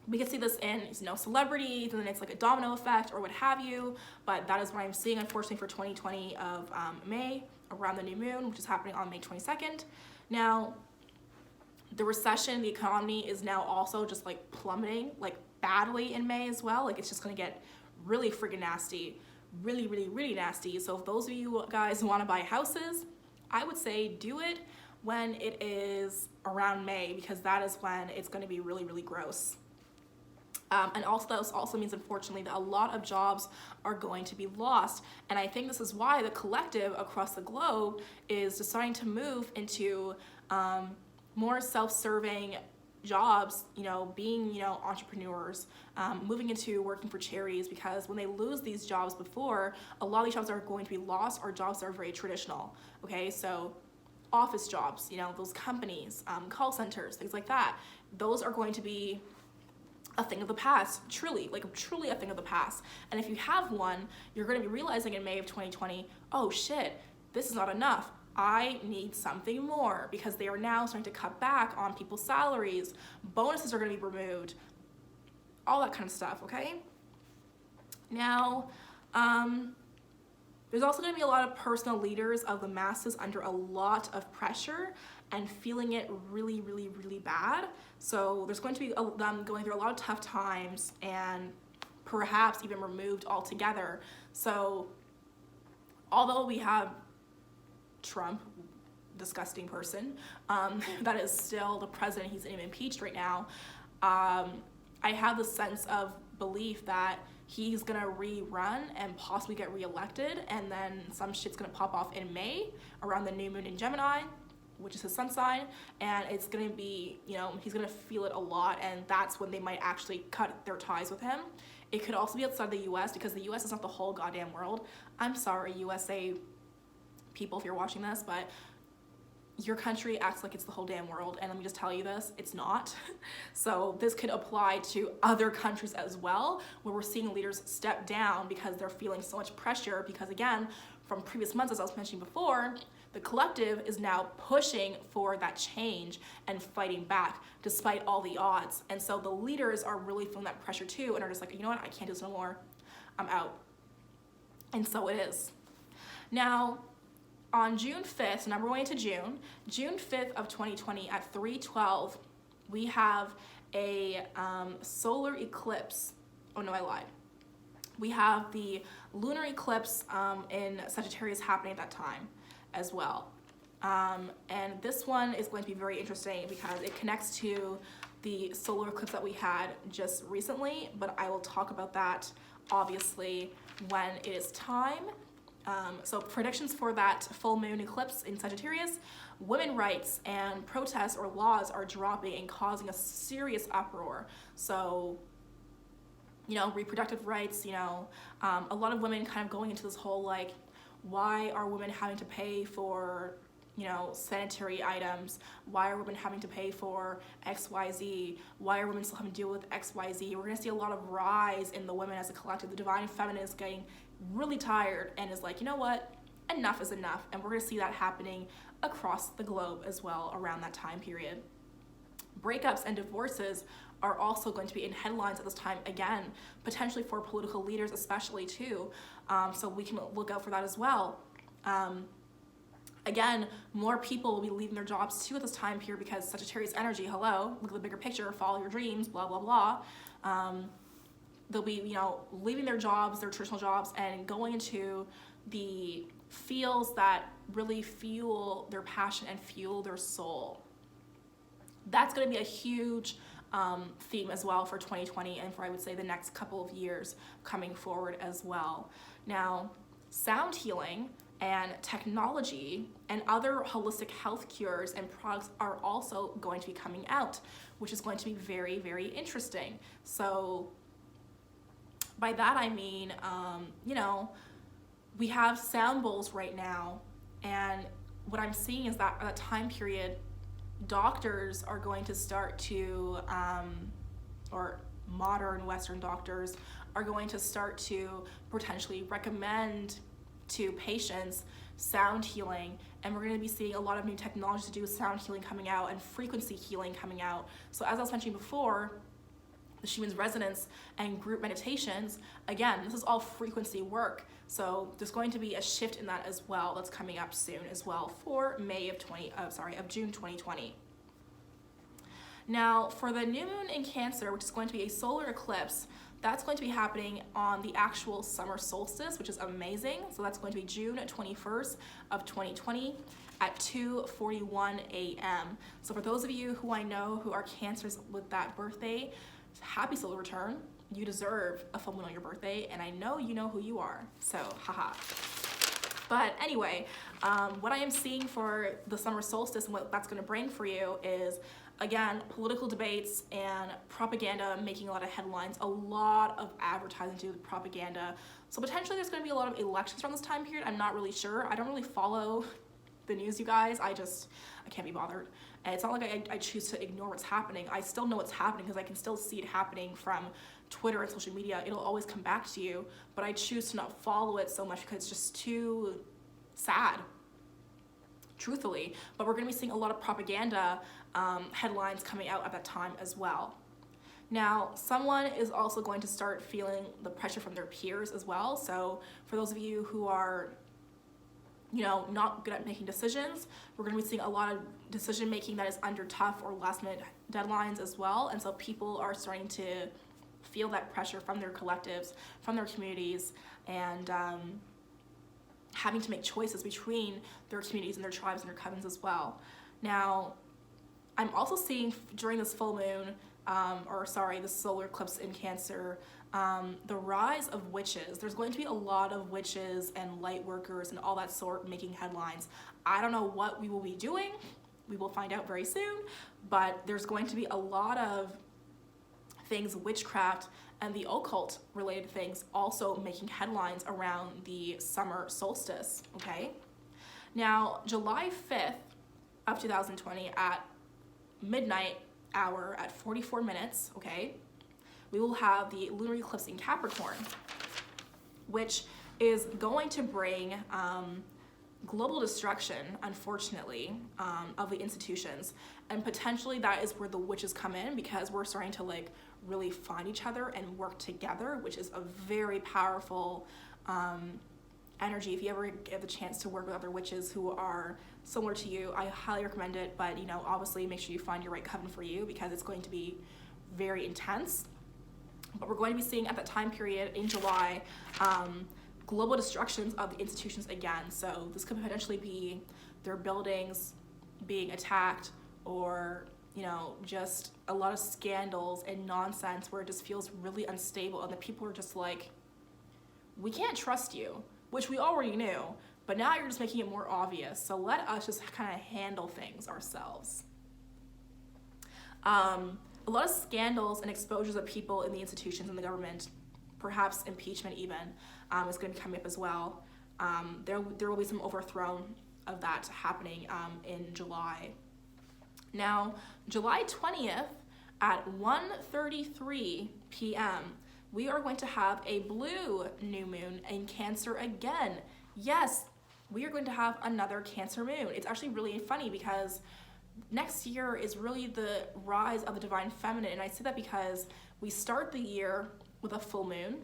we can see this in, you know, celebrities, and then it's like a domino effect or what have you, but that is what I'm seeing, unfortunately, for 2020 of May, around the new moon, which is happening on May 22nd. Now, the recession, the economy is now also just like plummeting, like badly in May as well. Like it's just gonna get really freaking nasty. Really, really, really nasty. So if those of you guys want to buy houses, I would say do it when it is around May, because that is when it's going to be really, really gross. And also, this also means, unfortunately, that a lot of jobs are going to be lost. And I think this is why the collective across the globe is deciding to move into more self-serving jobs, you know, being, you know, entrepreneurs, moving into working for charities, because when they lose these jobs before, a lot of these jobs are going to be lost, or jobs that are very traditional. Okay, so office jobs, you know, those companies, call centers, things like that, those are going to be a thing of the past, truly a thing of the past. And if you have one, you're going to be realizing in May of 2020, oh shit, this is not enough. I need something more, because they are now starting to cut back on people's salaries. Bonuses are going to be removed, all that kind of stuff, okay? Now, there's also going to be a lot of personal leaders of the masses under a lot of pressure and feeling it really, really, really bad. So there's going to be them going through a lot of tough times, and perhaps even removed altogether. So although we have Trump, disgusting person, that is still the president, he's even impeached right now, I have the sense of belief that he's gonna rerun and possibly get reelected, and then some shit's gonna pop off in May around the new moon in Gemini, which is his sun sign, and it's gonna be, you know, he's gonna feel it a lot, and that's when they might actually cut their ties with him. It could also be outside the US, because the US is not the whole goddamn world. I'm sorry, USA people, if you're watching this, but your country acts like it's the whole damn world, and let me just tell you this, it's not. So this could apply to other countries as well, where we're seeing leaders step down because they're feeling so much pressure, because again, from previous months, as I was mentioning before, the collective is now pushing for that change and fighting back despite all the odds. And so the leaders are really feeling that pressure too, and are just like, you know what, I can't do this no more, I'm out. And so it is. Now, on June 5th, so now we're going into June 5th of 2020 at 3:12, we have a solar eclipse. Oh no, I lied. We have the lunar eclipse in Sagittarius happening at that time as well. And this one is going to be very interesting because it connects to the solar eclipse that we had just recently, but I will talk about that obviously when it is time. So predictions for that full moon eclipse in Sagittarius: women rights and protests or laws are dropping and causing a serious uproar. So, you know, reproductive rights, you know, a lot of women kind of going into this whole like, why are women having to pay for, you know, sanitary items? Why are women having to pay for XYZ? Why are women still having to deal with XYZ? We're gonna see a lot of rise in the women as a collective. The divine feminine is getting really tired and is like, you know what, enough is enough. And we're gonna see that happening across the globe as well around that time period. Breakups and divorces are also going to be in headlines at this time again, potentially for political leaders especially too. So we can look out for that as well. Again, more people will be leaving their jobs too at this time period, because Sagittarius energy, hello, look at the bigger picture, follow your dreams, blah, blah, blah. They'll be, you know, leaving their jobs, their traditional jobs, and going into the fields that really fuel their passion and fuel their soul. That's going to be a huge theme as well for 2020 and for, I would say, the next couple of years coming forward as well. Now, sound healing and technology and other holistic health cures and products are also going to be coming out, which is going to be very, very interesting. So by that I mean, you know, we have sound bowls right now, and what I'm seeing is that at a time period, doctors are going to start to, or modern Western doctors are going to start to potentially recommend to patients sound healing, and we're going to be seeing a lot of new technology to do with sound healing coming out and frequency healing coming out. So as I was mentioning before, the Schumann's resonance and group meditations, again, this is all frequency work. So there's going to be a shift in that as well that's coming up soon as well for June 2020. Now for the new moon in Cancer, which is going to be a solar eclipse, that's going to be happening on the actual summer solstice, which is amazing. So that's going to be June 21st of 2020 at 2:41 a.m. So for those of you who I know who are Cancers with that birthday, happy solar return. You deserve a full moon on your birthday, and I know you know who you are, so haha. But anyway, what I am seeing for the summer solstice and what that's going to bring for you is, again, political debates and propaganda making a lot of headlines, a lot of advertising to do with propaganda. So potentially there's going to be a lot of elections around this time period. I'm not really sure. I don't really follow the news, you guys. I can't be bothered. And it's not like I choose to ignore what's happening. I still know what's happening because I can still see it happening from Twitter and social media. It'll always come back to you, but I choose to not follow it so much because it's just too sad, truthfully. But we're going to be seeing a lot of propaganda headlines coming out at that time as well. Now, someone is also going to start feeling the pressure from their peers as well. So for those of you who are, you know, not good at making decisions, we're going to be seeing a lot of decision making that is under tough or last minute deadlines as well. And so people are starting to feel that pressure from their collectives, from their communities, and having to make choices between their communities and their tribes and their covens as well. Now, I'm also seeing during this full moon, the solar eclipse in Cancer, the rise of witches. There's going to be a lot of witches and light workers and all that sort making headlines. I don't know what we will be doing. We will find out very soon, but there's going to be a lot of things, witchcraft and the occult related things also making headlines around the summer solstice, okay? Now, July 5th of 2020 at midnight hour at 44 minutes, okay, we will have the lunar eclipse in Capricorn, which is going to bring global destruction, unfortunately, of the institutions. And potentially that is where the witches come in, because we're starting to like really find each other and work together, which is a very powerful energy. If you ever get the chance to work with other witches who are similar to you, I highly recommend it. But, you know, obviously make sure you find your right coven for you, because it's going to be very intense. But we're going to be seeing at that time period in July, global destructions of the institutions again. So this could potentially be their buildings being attacked, or, you know, just a lot of scandals and nonsense where it just feels really unstable, and the people are just like, we can't trust you, which we already knew, but now you're just making it more obvious. So let us just kind of handle things ourselves. A lot of scandals and exposures of people in the institutions and the government, perhaps impeachment even, is going to come up as well. There will be some overthrow of that happening in July. Now, July 20th at 1:33 p.m., we are going to have a blue new moon in Cancer again. Yes, we are going to have another Cancer moon. It's actually really funny because next year is really the rise of the divine feminine, and I say that because we start the year with a full moon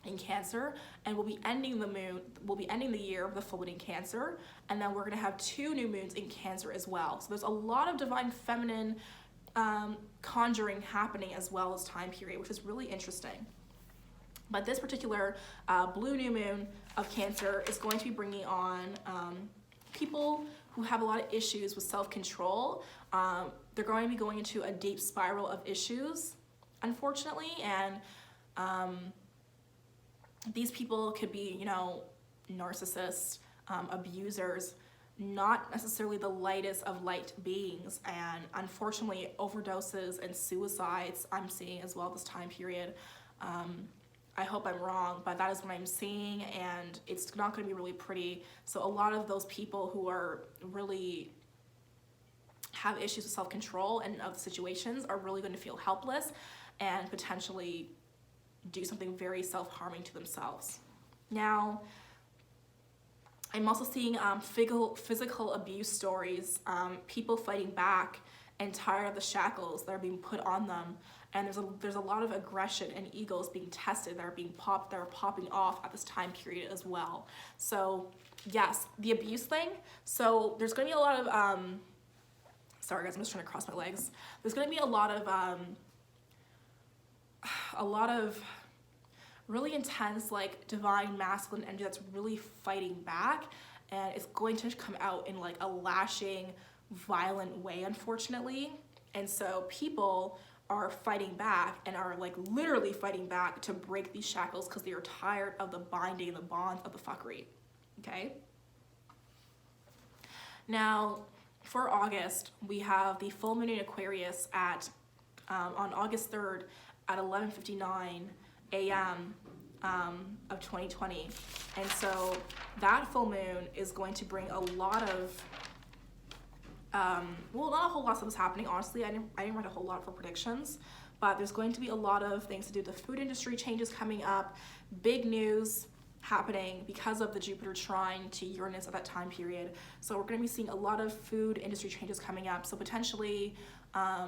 in Cancer, and we'll be ending the year with a full moon in Cancer, and then we're going to have 2 new moons in Cancer as well. So there's a lot of divine feminine conjuring happening as well as time period, which is really interesting. But this particular blue new moon of Cancer is going to be bringing on people who have a lot of issues with self-control, they're going to be going into a deep spiral of issues, unfortunately, and these people could be, you know, narcissists, abusers, not necessarily the lightest of light beings, and unfortunately overdoses and suicides I'm seeing as well this time period. I hope I'm wrong, but that is what I'm seeing, and it's not going to be really pretty. So a lot of those people who are really have issues with self-control and of situations are really going to feel helpless and potentially do something very self-harming to themselves. Now, I'm also seeing physical abuse stories, people fighting back and tired of the shackles that are being put on them. And there's a lot of aggression and egos being tested that are popping off at this time period as well. So yes, the abuse thing. So there's going to be a lot of sorry guys, I'm just trying to cross my legs. There's going to be a lot of really intense, like, divine masculine energy that's really fighting back, and it's going to come out in like a lashing, violent way, unfortunately. And so people are fighting back and are like literally fighting back to break these shackles because they are tired of the binding, the bonds of the fuckery. Okay. Now, for August, we have the full moon in Aquarius at on August 3rd at 11:59 a.m. Of 2020, and so that full moon is going to bring a lot of well, not a whole lot of stuff is happening, honestly. I didn't write a whole lot for predictions, but there's going to be a lot of things to do with the food industry changes coming up, big news happening because of the Jupiter trine to Uranus at that time period. So we're going to be seeing a lot of food industry changes coming up. So potentially a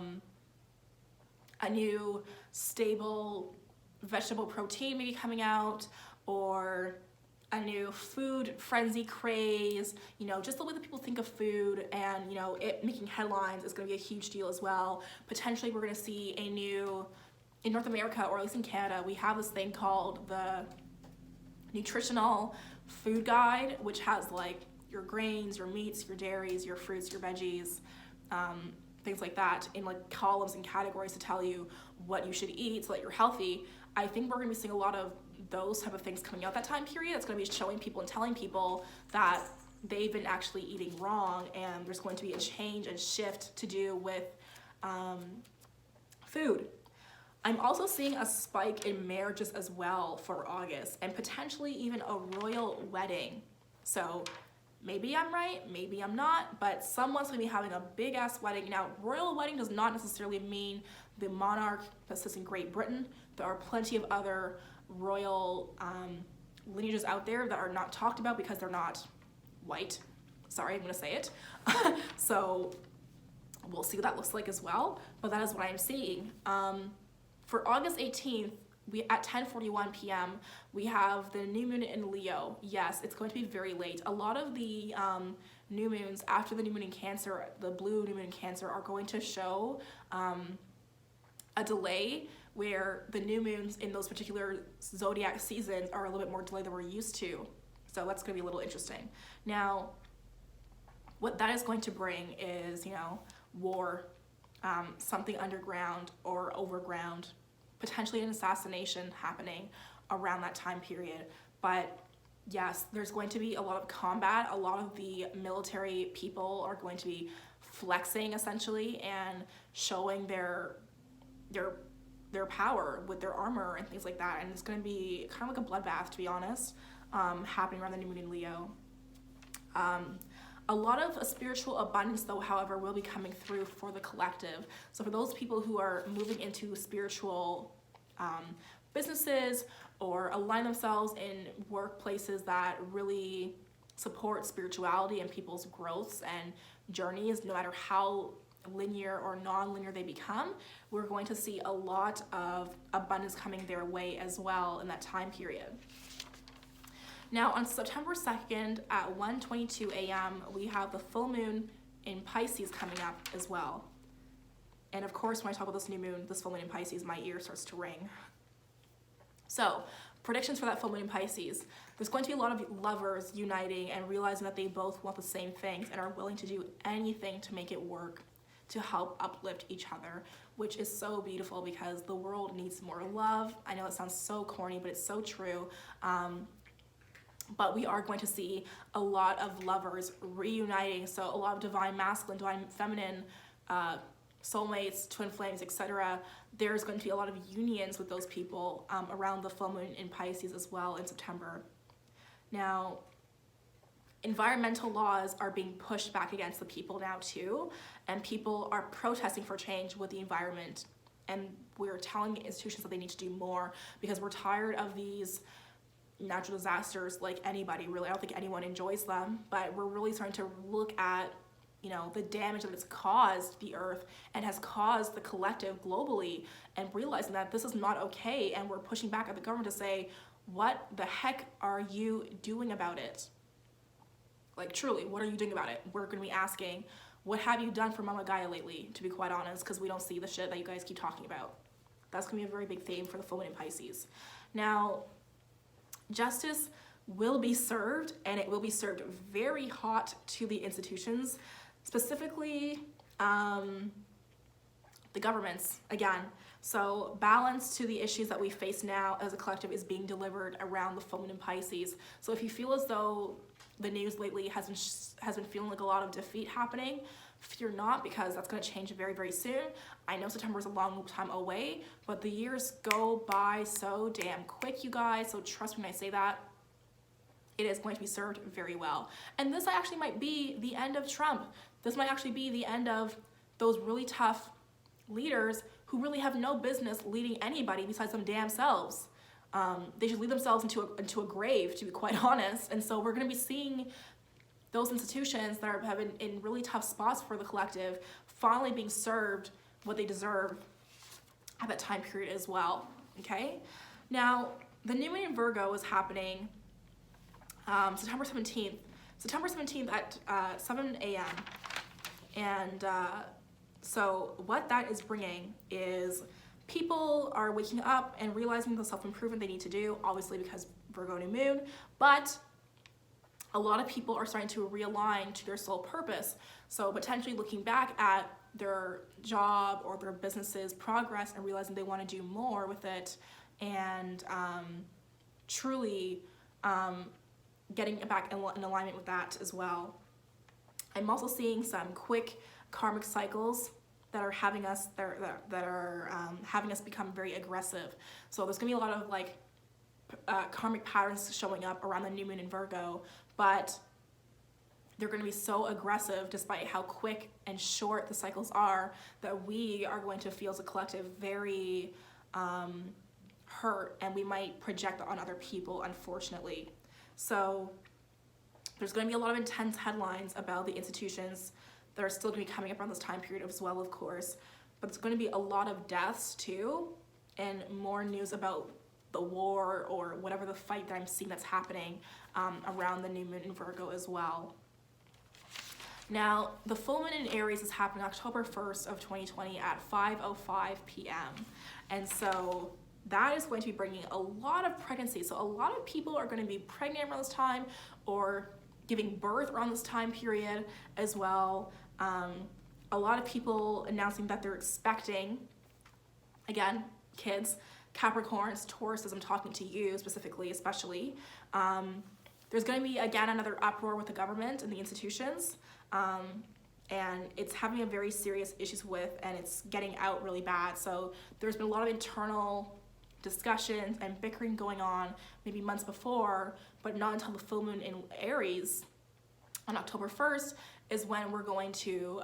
new stable vegetable protein maybe coming out, or a new food frenzy craze, you know, just the way that people think of food, and, you know, it making headlines is going to be a huge deal as well. Potentially we're going to see a new, in North America, or at least in Canada, we have this thing called the nutritional food guide, which has like your grains, your meats, your dairies, your fruits, your veggies, things like that, in like columns and categories to tell you what you should eat so that you're healthy. I think we're going to be seeing a lot of those type of things coming out that time period. It's going to be showing people and telling people that they've been actually eating wrong, and there's going to be a change and shift to do with food. I'm also seeing a spike in marriages as well for August, and potentially even a royal wedding. So maybe I'm right, maybe I'm not, but someone's going to be having a big ass wedding. Now, royal wedding does not necessarily mean the monarch that sits in Great Britain. There are plenty of other royal lineages out there that are not talked about because they're not white. Sorry, I'm going to say it. So we'll see what that looks like as well, but that is what I'm seeing. For August 18th, at 10:41 p.m., we have the new moon in Leo. Yes, it's going to be very late. A lot of the new moons after the new moon in Cancer, the blue new moon in Cancer, are going to show a delay, where the new moons in those particular zodiac seasons are a little bit more delayed than we're used to. So that's going to be a little interesting. Now, what that is going to bring is, you know, war, something underground or overground, potentially an assassination happening around that time period. But yes, there's going to be a lot of combat. A lot of the military people are going to be flexing essentially and showing their power with their armor and things like that, and it's going to be kind of like a bloodbath, to be honest, happening around the new moon in Leo. A lot of spiritual abundance, though, however, will be coming through for the collective. So for those people who are moving into spiritual businesses or align themselves in workplaces that really support spirituality and people's growths and journeys, no matter how linear or non-linear they become, we're going to see a lot of abundance coming their way as well in that time period. Now, on September 2nd at 1:22 a.m., we have the full moon in Pisces coming up as well. And of course, when I talk about this new moon, this full moon in Pisces, my ear starts to ring. So, predictions for that full moon in Pisces. There's going to be a lot of lovers uniting and realizing that they both want the same things and are willing to do anything to make it work, to help uplift each other, which is so beautiful because the world needs more love. I know it sounds so corny, but it's so true. But we are going to see a lot of lovers reuniting. So a lot of divine masculine, divine feminine, soulmates, twin flames, etc. There's going to be a lot of unions with those people around the full moon in Pisces as well in September. Now, environmental laws are being pushed back against the people now too, and people are protesting for change with the environment. And we're telling institutions that they need to do more because we're tired of these natural disasters like anybody, really. I don't think anyone enjoys them, but we're really starting to look at, you know, the damage that it's caused the earth and has caused the collective globally, and realizing that this is not okay, and we're pushing back at the government to say, what the heck are you doing about it? Like, truly, what are you doing about it? We're going to be asking, what have you done for Mama Gaia lately, to be quite honest, because we don't see the shit that you guys keep talking about. That's going to be a very big theme for the full moon in Pisces. Now, justice will be served, and it will be served very hot to the institutions, specifically the governments, again. So balance to the issues that we face now as a collective is being delivered around the full moon in Pisces. So if you feel as though the news lately has been feeling like a lot of defeat happening, fear not, because that's going to change very, very soon. I know September is a long time away, but the years go by so damn quick, you guys. So trust me when I say that. It is going to be served very well. And this actually might be the end of Trump. This might actually be the end of those really tough leaders who really have no business leading anybody besides them damn selves. They should lead themselves into a grave, to be quite honest. And so we're going to be seeing those institutions that have been in really tough spots for the collective finally being served what they deserve at that time period as well. Okay? Now, the new moon in Virgo is happening September 17th. September 17th at 7 a.m. And so what that is bringing is people are waking up and realizing the self-improvement they need to do, obviously because Virgo new moon, but a lot of people are starting to realign to their soul purpose. So potentially looking back at their job or their business's progress and realizing they want to do more with it, and truly getting back in alignment with that as well. I'm also seeing some quick karmic cycles that are having us having us become very aggressive. So there's gonna be a lot of like karmic patterns showing up around the new moon in Virgo, but they're going to be so aggressive despite how quick and short the cycles are, that we are going to feel as a collective very hurt, and we might project that on other people, unfortunately. So there's going to be a lot of intense headlines about the institutions that are still going to be coming up around this time period as well, of course, but it's going to be a lot of deaths too, and more news about the war or whatever the fight that I'm seeing that's happening around the new moon in Virgo as well. Now, the full moon in Aries is happening October 1st of 2020 at 5:05 p.m. And so that is going to be bringing a lot of pregnancy. So a lot of people are going to be pregnant around this time or giving birth around this time period as well. A lot of people announcing that they're expecting, again, kids, Capricorns, Taurus, as I'm talking to you specifically, especially. There's going to be, again, another uproar with the government and the institutions. And it's having a very serious issues with, and it's getting out really bad. So there's been a lot of internal discussions and bickering going on maybe months before, but not until the full moon in Aries on October 1st is when we're going to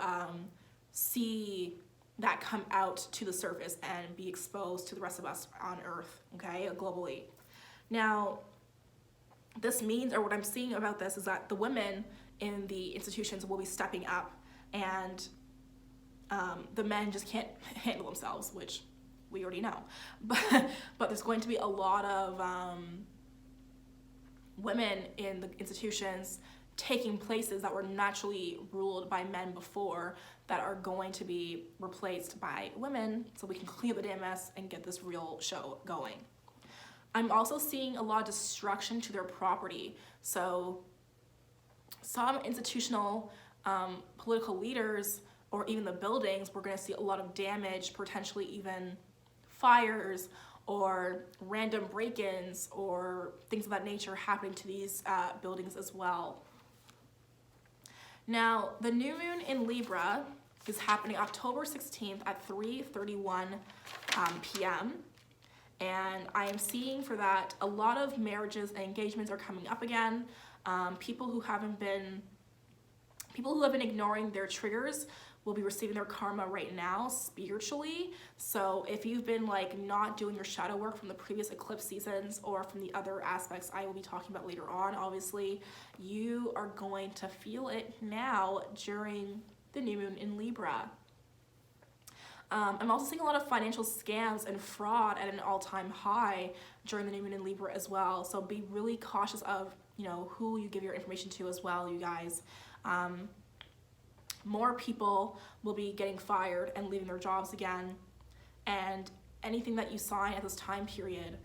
see that come out to the surface and be exposed to the rest of us on Earth, okay, globally. Now, this means, or what I'm seeing about this is that the women in the institutions will be stepping up, and the men just can't handle themselves, which we already know. But there's going to be a lot of women in the institutions taking places that were naturally ruled by men before, that are going to be replaced by women, so we can clean up the damn mess and get this real show going. I'm also seeing a lot of destruction to their property. So some institutional political leaders or even the buildings, we're going to see a lot of damage, potentially even fires or random break-ins or things of that nature happening to these buildings as well. Now, the new moon in Libra is happening October 16th at 3:31 p.m. And I am seeing for that a lot of marriages and engagements are coming up again. People who have been ignoring their triggers will be receiving their karma right now spiritually. So if you've been like not doing your shadow work from the previous eclipse seasons or from the other aspects I will be talking about later on, obviously, you are going to feel it now during the new moon in Libra. I'm also seeing a lot of financial scams and fraud at an all-time high during the new moon in Libra as well. So be really cautious of, you know, who you give your information to as well, you guys. More people will be getting fired and leaving their jobs again. And anything that you sign at this time period,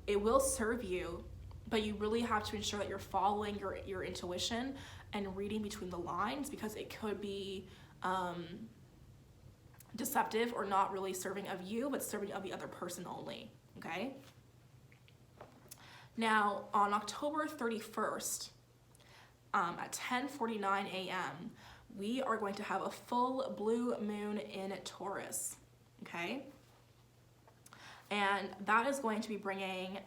it will serve you, but you really have to ensure that you're following your intuition and reading between the lines, because it could be deceptive or not really serving of you, but serving of the other person only, okay? Now, on October 31st, at 10:49 a.m., we are going to have a full blue moon in Taurus, okay? And that is going to be bringing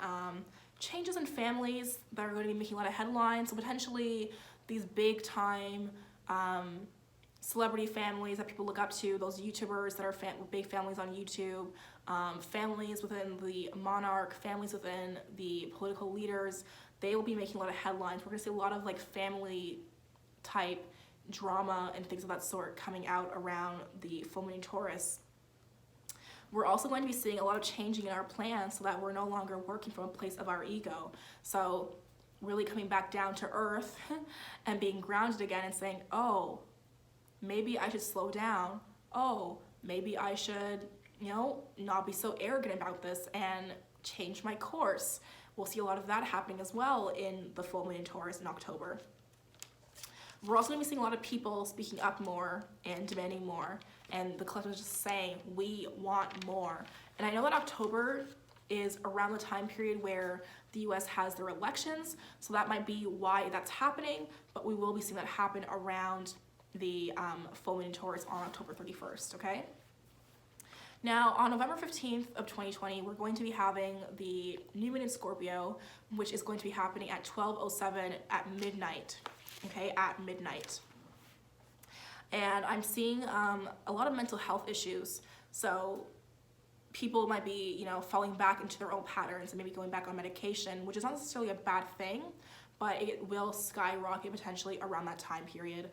changes in families that are going to be making a lot of headlines. So potentially these big time celebrity families that people look up to, those YouTubers that are big families on YouTube, families within the monarch, families within the political leaders, they will be making a lot of headlines. We're gonna see a lot of like family type drama and things of that sort coming out around the full moon in Taurus. We're also going to be seeing a lot of changing in our plans so that we're no longer working from a place of our ego. So really coming back down to earth and being grounded again and saying, oh, maybe I should slow down. Oh, maybe I should, you know, not be so arrogant about this and change my course. We'll see a lot of that happening as well in the full moon in Taurus in October. We're also going to be seeing a lot of people speaking up more and demanding more, and the collective is just saying, we want more. And I know that October is around the time period where the US has their elections, so that might be why that's happening, but we will be seeing that happen around the full moon in Taurus on October 31st, okay? Now, on November 15th of 2020, we're going to be having the new moon in Scorpio, which is going to be happening at 12:07 at midnight, okay, at midnight. And I'm seeing a lot of mental health issues. So people might be, you know, falling back into their own patterns and maybe going back on medication, which is not necessarily a bad thing, but it will skyrocket potentially around that time period.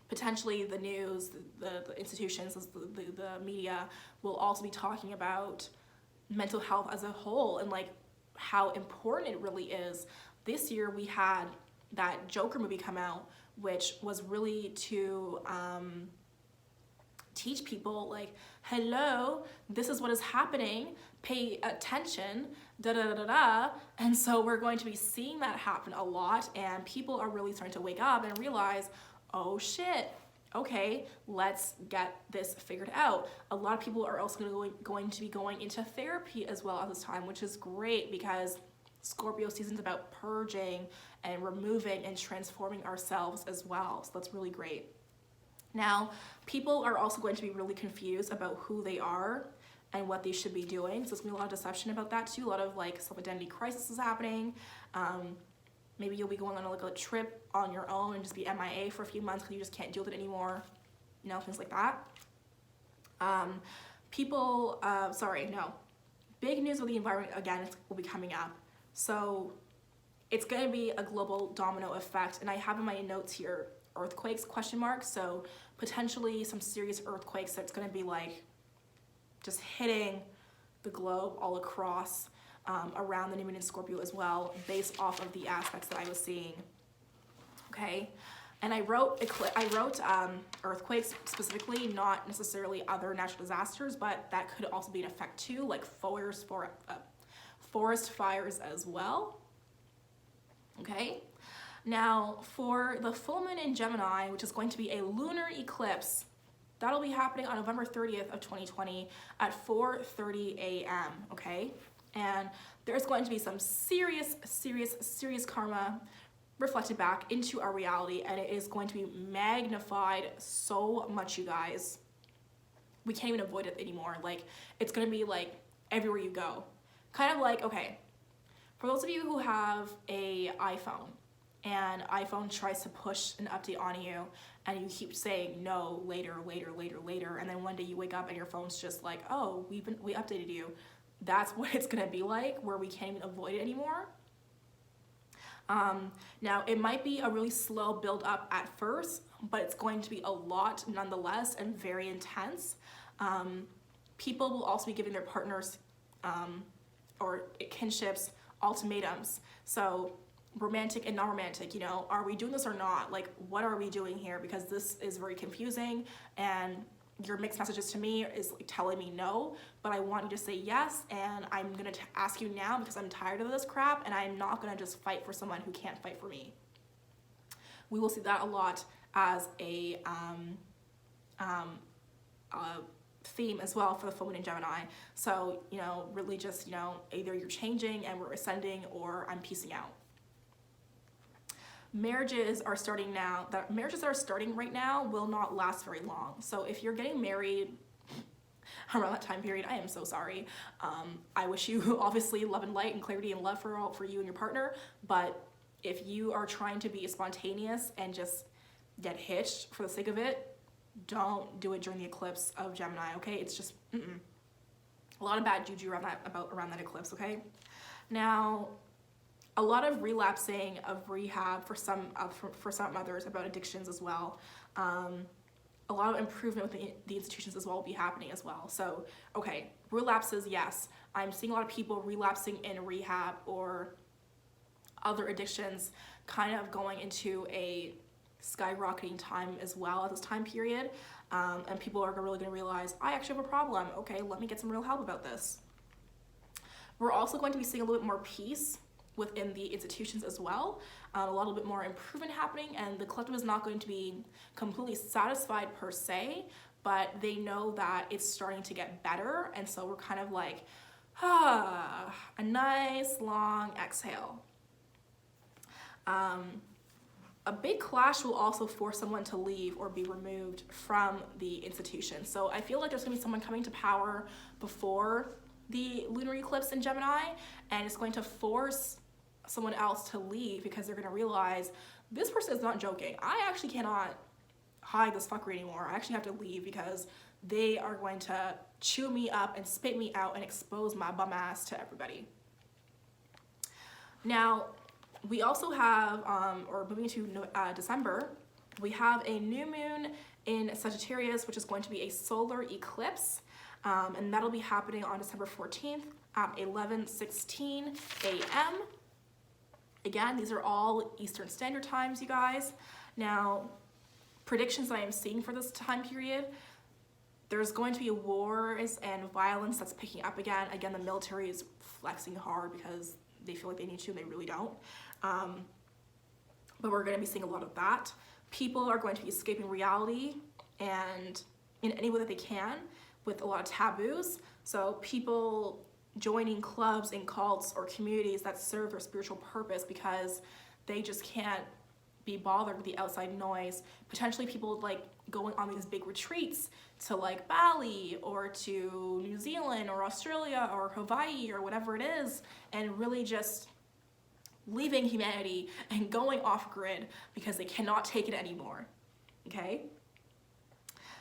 Potentially the news, the institutions, the media will also be talking about mental health as a whole and like how important it really is. This year we had that Joker movie come out, which was really to teach people like, hello, this is what is happening, pay attention, da da da da da. And so we're going to be seeing that happen a lot, and people are really starting to wake up and realize, oh shit, okay, let's get this figured out. A lot of people are also going to be going into therapy as well at this time, which is great because Scorpio season's about purging and removing and transforming ourselves as well. So that's really great. Now, people are also going to be really confused about who they are and what they should be doing. So there's gonna be a lot of deception about that too. A lot of like self-identity crisis is happening. Maybe you'll be going on like a trip on your own and just be MIA for a few months because you just can't deal with it anymore. You know, things like that. Big news with the environment again will be coming up. So it's going to be a global domino effect, and I have in my notes here earthquakes ? So potentially some serious earthquakes that's going to be like just hitting the globe all across around the new moon in Scorpio as well, based off of the aspects that I was seeing. Okay, And I wrote earthquakes specifically, not necessarily other natural disasters, but that could also be an effect too, like forest fires as well. Okay. Now for the full moon in Gemini, which is going to be a lunar eclipse, that'll be happening on November 30th of 2020 at 4:30 a.m. Okay. And there's going to be some serious karma reflected back into our reality, and it is going to be magnified so much, you guys. We can't even avoid it anymore. Like, it's going to be like everywhere you go. Kind of like, okay, for those of you who have a iPhone and iPhone tries to push an update on you and you keep saying no, later, and then one day you wake up and your phone's just like, oh, we updated you. That's what it's gonna be like, where we can't even avoid it anymore. Now it might be a really slow build up at first, but it's going to be a lot nonetheless and very intense. People will also be giving their partners or kinships ultimatums. So romantic and non-romantic, you know, are we doing this or not? Like, what are we doing here? Because this is very confusing, and your mixed messages to me is like telling me no, but I want you to say yes, and I'm gonna ask you now because I'm tired of this crap, and I'm not gonna just fight for someone who can't fight for me. We will see that a lot as a theme as well for the full moon in Gemini. So, you know, really just, you know, either you're changing and we're ascending, or I'm peacing out. Marriages are starting now. The marriages that are starting right now will not last very long. So if you're getting married around that time period, I am so sorry. I wish you obviously love and light and clarity and love for you and your partner. But if you are trying to be spontaneous and just get hitched for the sake of it, don't do it during the eclipse of Gemini. Okay, it's just a lot of bad juju around that eclipse. Okay, now, a lot of relapsing of rehab for some others about addictions as well. A lot of improvement with the institutions as well will be happening as well. So, okay, relapses, yes. I'm seeing a lot of people relapsing in rehab or other addictions kind of going into a skyrocketing time as well at this time period. And people are really gonna realize, I actually have a problem. Okay, let me get some real help about this. We're also going to be seeing a little bit more peace within the institutions as well, a little bit more improvement happening, and the collective is not going to be completely satisfied per se, but they know that it's starting to get better, and so we're kind of like, a nice long exhale. A big clash will also force someone to leave or be removed from the institution. So I feel like there's gonna be someone coming to power before the lunar eclipse in Gemini, and it's going to force someone else to leave because they're going to realize this person is not joking. I actually cannot hide this fuckery anymore. I actually have to leave because they are going to chew me up and spit me out and expose my bum ass to everybody. Now, we also have, or moving to December, we have a new moon in Sagittarius, which is going to be a solar eclipse. And that'll be happening on December 14th at 11:16 a.m. Again, these are all Eastern Standard Times, you guys. Now, predictions that I am seeing for this time period, there's going to be wars and violence that's picking up again. Again, the military is flexing hard because they feel like they need to and they really don't. But we're going to be seeing a lot of that. People are going to be escaping reality and in any way that they can, with a lot of taboos. So people joining clubs and cults or communities that serve their spiritual purpose because they just can't be bothered with the outside noise. Potentially people like going on these big retreats to like Bali or to New Zealand or Australia or Hawaii or whatever it is, and really just leaving humanity and going off grid because they cannot take it anymore. Okay?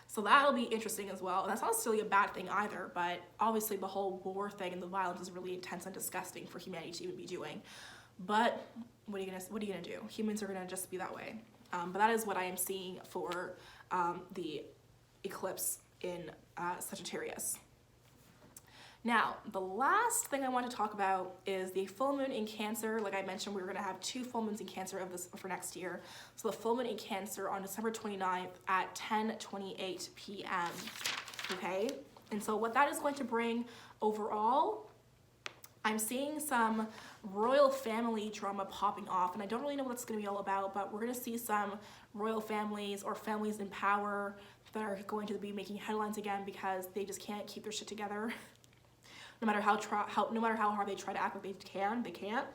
So that'll be interesting as well. And that's not necessarily a bad thing either, but obviously the whole war thing and the violence is really intense and disgusting for humanity to even be doing. But what are you gonna do? Humans are gonna just be that way. But that is what I am seeing for the eclipse in Sagittarius. Now, the last thing I want to talk about is the full moon in Cancer. Like I mentioned, we're going to have 2 full moons in Cancer for next year. So the full moon in Cancer on December 29th at 10:28 p.m. Okay? And so what that is going to bring overall, I'm seeing some royal family drama popping off, and I don't really know what it's going to be all about, but we're going to see some royal families or families in power that are going to be making headlines again because they just can't keep their shit together. No matter how hard they try to act like they can't.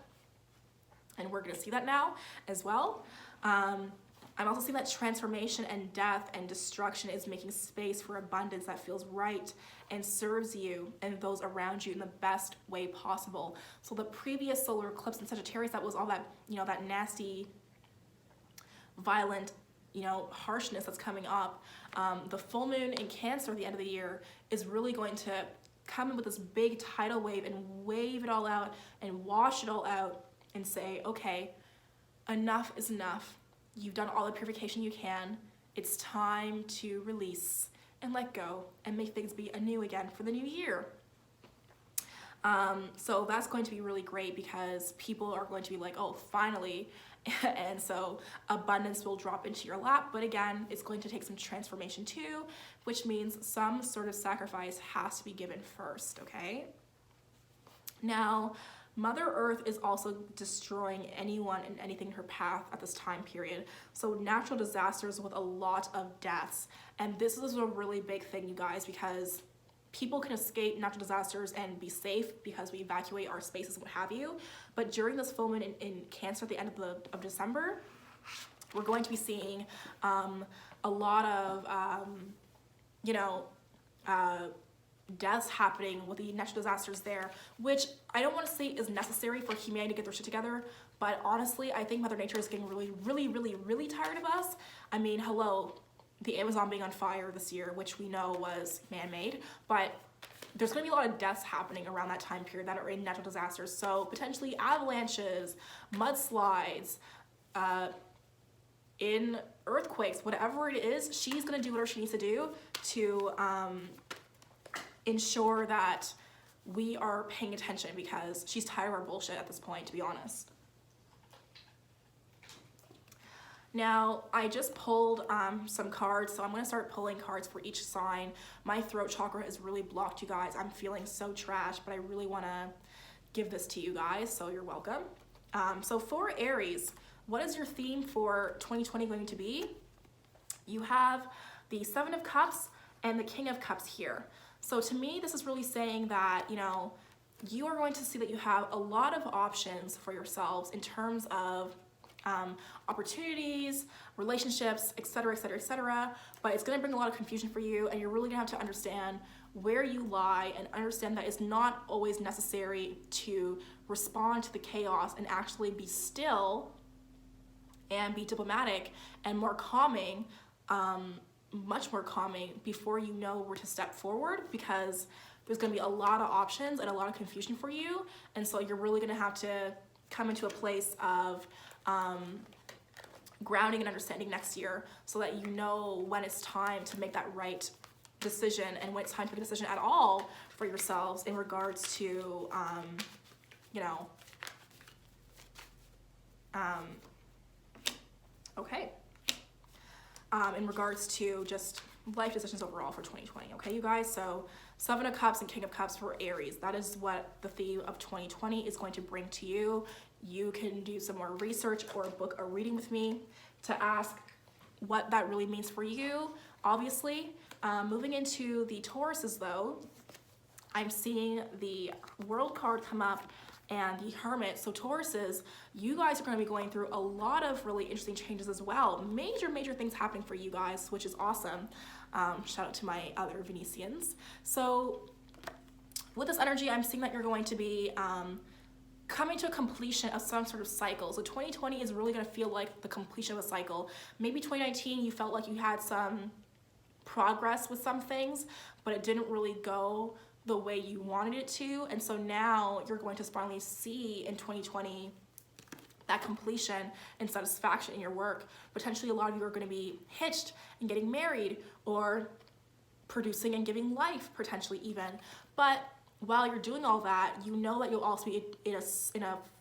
And we're gonna see that now as well. I'm also seeing that transformation and death and destruction is making space for abundance that feels right and serves you and those around you in the best way possible. So the previous solar eclipse in Sagittarius, that was all that, that nasty, violent, harshness that's coming up. The full moon in Cancer at the end of the year is really going to come in with this big tidal wave and wave it all out and wash it all out and say, okay, enough is enough. You've done all the purification you can. It's time to release and let go and make things be anew again for the new year. So that's going to be really great because people are going to be like, oh, finally. And so abundance will drop into your lap. But again, it's going to take some transformation too, which means some sort of sacrifice has to be given first, okay? Now, Mother Earth is also destroying anyone and anything in her path at this time period. So natural disasters with a lot of deaths. And this is a really big thing, you guys, because people can escape natural disasters and be safe because we evacuate our spaces and what have you. But during this full moon in Cancer at the end of December, we're going to be seeing a lot of, deaths happening with the natural disasters there, which I don't want to say is necessary for humanity to get their shit together. But honestly, I think Mother Nature is getting really, really, really, really tired of us. I mean, hello. The Amazon being on fire this year, which we know was man-made, but there's going to be a lot of deaths happening around that time period that are in natural disasters. So potentially avalanches, mudslides, in earthquakes, whatever it is, she's going to do whatever she needs to do to ensure that we are paying attention because she's tired of our bullshit at this point, to be honest. Now, I just pulled some cards, so I'm going to start pulling cards for each sign. My throat chakra is really blocked, you guys. I'm feeling so trash, but I really want to give this to you guys, so you're welcome. So for Aries, what is your theme for 2020 going to be? You have the Seven of Cups and the King of Cups here. So to me, this is really saying that, you are going to see that you have a lot of options for yourselves in terms of opportunities, relationships, etc., etc., etc. But it's going to bring a lot of confusion for you, and you're really going to have to understand where you lie and understand that it's not always necessary to respond to the chaos and actually be still and be diplomatic and more calming, much more calming before you know where to step forward, because there's going to be a lot of options and a lot of confusion for you. And so you're really going to have to come into a place of grounding and understanding next year so that you know when it's time to make that right decision and when it's time to make a decision at all for yourselves in regards to, in regards to just life decisions overall for 2020, okay, you guys? So Seven of Cups and King of Cups for Aries. That is what the theme of 2020 is going to bring to you. You can do some more research or book a reading with me to ask what that really means for you, obviously. Moving into the Tauruses, though, I'm seeing the World card come up and the Hermit. So Tauruses, you guys are going to be going through a lot of really interesting changes as well. Major things happening for you guys, which is awesome. Shout out to my other Venetians. So with this energy, I'm seeing that you're going to be coming to a completion of some sort of cycle. So 2020 is really going to feel like the completion of a cycle. Maybe 2019, you felt like you had some progress with some things, but it didn't really go the way you wanted it to. And so now you're going to finally see in 2020 that completion and satisfaction in your work. Potentially a lot of you are going to be hitched and getting married or producing and giving life, potentially even. But while you're doing all that, you know that you'll also be in a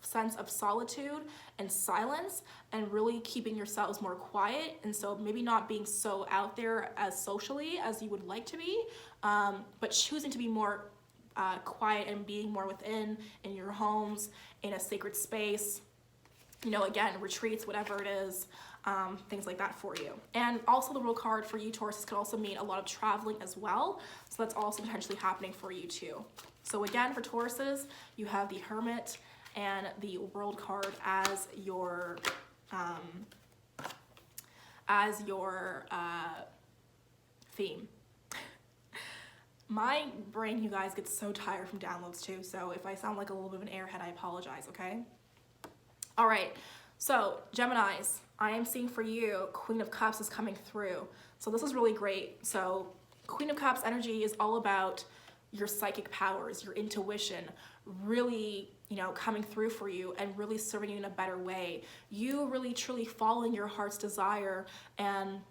sense of solitude and silence, and really keeping yourselves more quiet. And so maybe not being so out there as socially as you would like to be, but choosing to be more quiet and being more within in your homes, in a sacred space, you know, again, retreats, whatever it is, things like that for you. And also the World card for you, Taurus, could also mean a lot of traveling as well. So that's also potentially happening for you too. So again, for Tauruses, you have the Hermit and the World card as your theme. My brain, you guys, gets so tired from downloads too. So if I sound like a little bit of an airhead, I apologize, okay? All right, so Geminis, I am seeing for you, Queen of Cups is coming through. So this is really great. So Queen of Cups energy is all about your psychic powers, your intuition, really, you know, coming through for you and really serving you in a better way. You really truly following your heart's desire and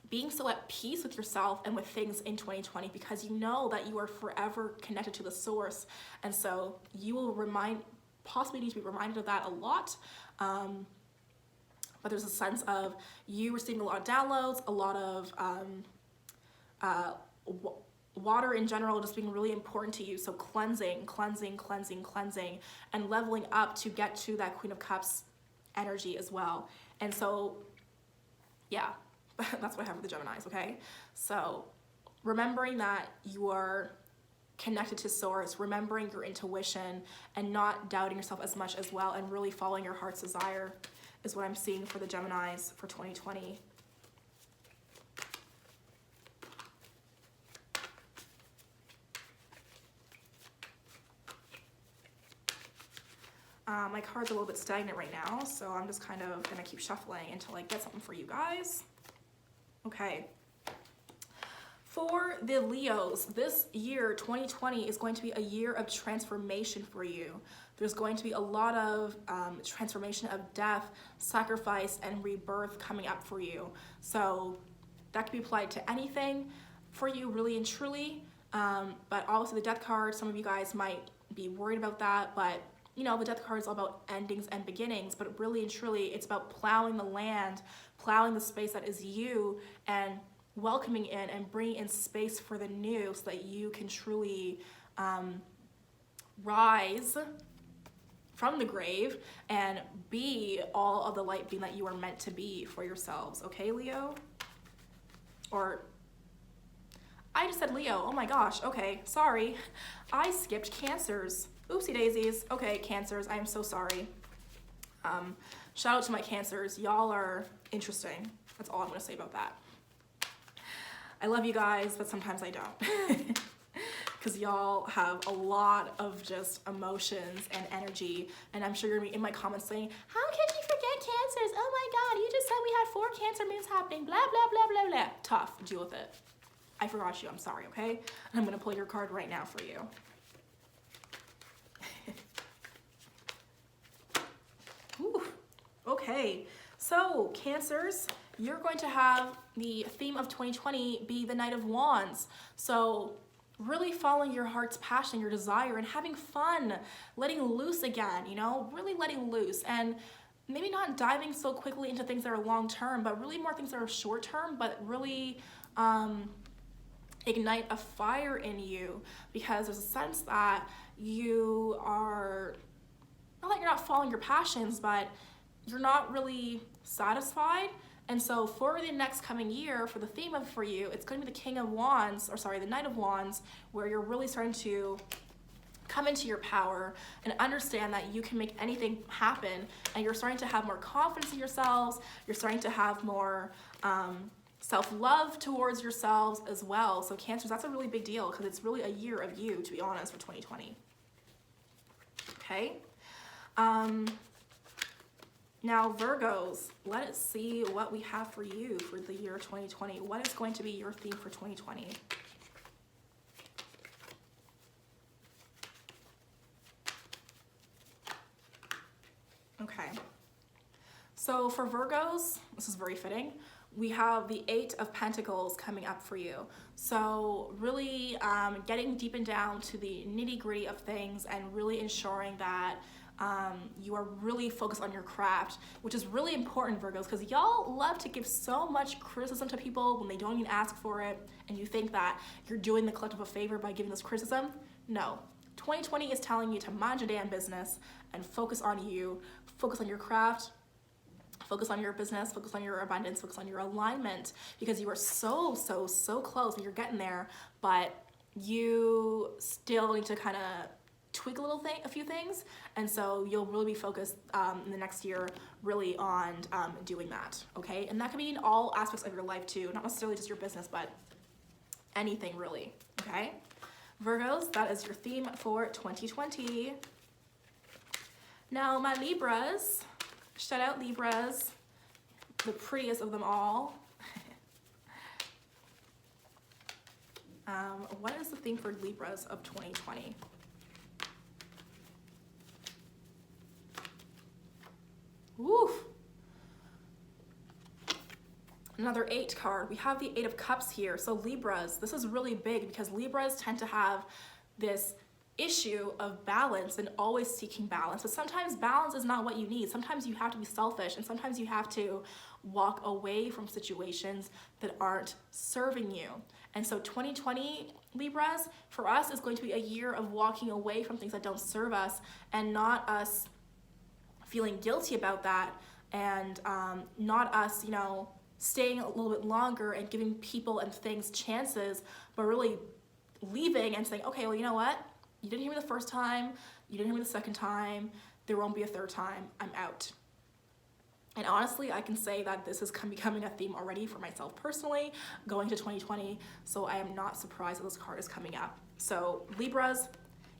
being so at peace with yourself and with things in 2020, because you know that you are forever connected to the source. And so you will possibly need to be reminded of that a lot. But there's a sense of you receiving a lot of downloads, a lot of water in general just being really important to you. So cleansing, and leveling up to get to that Queen of Cups energy as well. And so, yeah, that's what I have for the Geminis, okay? So remembering that you are connected to source, remembering your intuition and not doubting yourself as much as well, and really following your heart's desire is what I'm seeing for the Geminis for 2020. My card's a little bit stagnant right now, so I'm just kind of gonna keep shuffling until I get something for you guys. Okay. For the Leos, this year, 2020, is going to be a year of transformation for you. There's going to be a lot of transformation of death, sacrifice, and rebirth coming up for you. So that can be applied to anything for you, really and truly. But also the Death card, some of you guys might be worried about that, but you know, the Death card is all about endings and beginnings, but really and truly, it's about plowing the land, plowing the space that is you, and welcoming in and bringing in space for the new so that you can truly rise from the grave and be all of the light being that you are meant to be for yourselves. Okay, Leo? Or I just said Leo. Oh my gosh. Okay, sorry. I skipped Cancers. Oopsie daisies. Okay, Cancers, I am so sorry. Shout out to my Cancers. Y'all are interesting. That's all I'm gonna say about that. I love you guys, but sometimes I don't. Because y'all have a lot of just emotions and energy, and I'm sure you're gonna be in my comments saying, how can you forget Cancers? Oh my God, you just said we had 4 Cancer moons happening, blah, blah, blah, blah, blah. Tough, deal with it. I forgot you, I'm sorry, okay? And I'm gonna pull your card right now for you. Ooh, okay, so Cancers, you're going to have the theme of 2020 be the Knight of Wands. So really following your heart's passion, your desire, and having fun, letting loose again, you know, really letting loose, and maybe not diving so quickly into things that are long-term, but really more things that are short-term, but really ignite a fire in you, because there's a sense that you are, not that you're not following your passions, but you're not really satisfied. And so for the next coming year, for the theme of for you, it's going to be the King of Wands, or sorry, the Knight of Wands, where you're really starting to come into your power and understand that you can make anything happen, and you're starting to have more confidence in yourselves. You're starting to have more self-love towards yourselves as well. So Cancers, that's a really big deal, because it's really a year of you, to be honest, for 2020. Okay. Now, Virgos, let us see what we have for you for the year 2020. What is going to be your theme for 2020? Okay. So for Virgos, this is very fitting. we have the Eight of Pentacles coming up for you. So really getting deep and down to the nitty-gritty of things and really ensuring that you are really focused on your craft, which is really important, Virgos, because y'all love to give so much criticism to people when they don't even ask for it, and you think that you're doing the collective a favor by giving this criticism. No. 2020 is telling you to mind your damn business and focus on you, focus on your craft, focus on your business, focus on your abundance, focus on your alignment, because you are so close and you're getting there, but you still need to kind of tweak a few things, and so you'll really be focused in the next year really on doing that, okay? And that can be in all aspects of your life too, not necessarily just your business, but anything really, okay? Virgos, that is your theme for 2020. Now, my Libras, shout out Libras, the prettiest of them all. What is the theme for Libras of 2020? Woof. Another 8 card. We have the 8 of Cups here. So Libras, this is really big because Libras tend to have this issue of balance and always seeking balance. But sometimes balance is not what you need. Sometimes you have to be selfish, and sometimes you have to walk away from situations that aren't serving you. And so 2020, Libras, for us is going to be a year of walking away from things that don't serve us, and not us feeling guilty about that, and not us, staying a little bit longer and giving people and things chances, but really leaving and saying, okay, well, you know what? You didn't hear me the first time, you didn't hear me the second time, there won't be a third time, I'm out. And honestly, I can say that this is becoming a theme already for myself personally, going to 2020, so I am not surprised that this card is coming up. So Libras,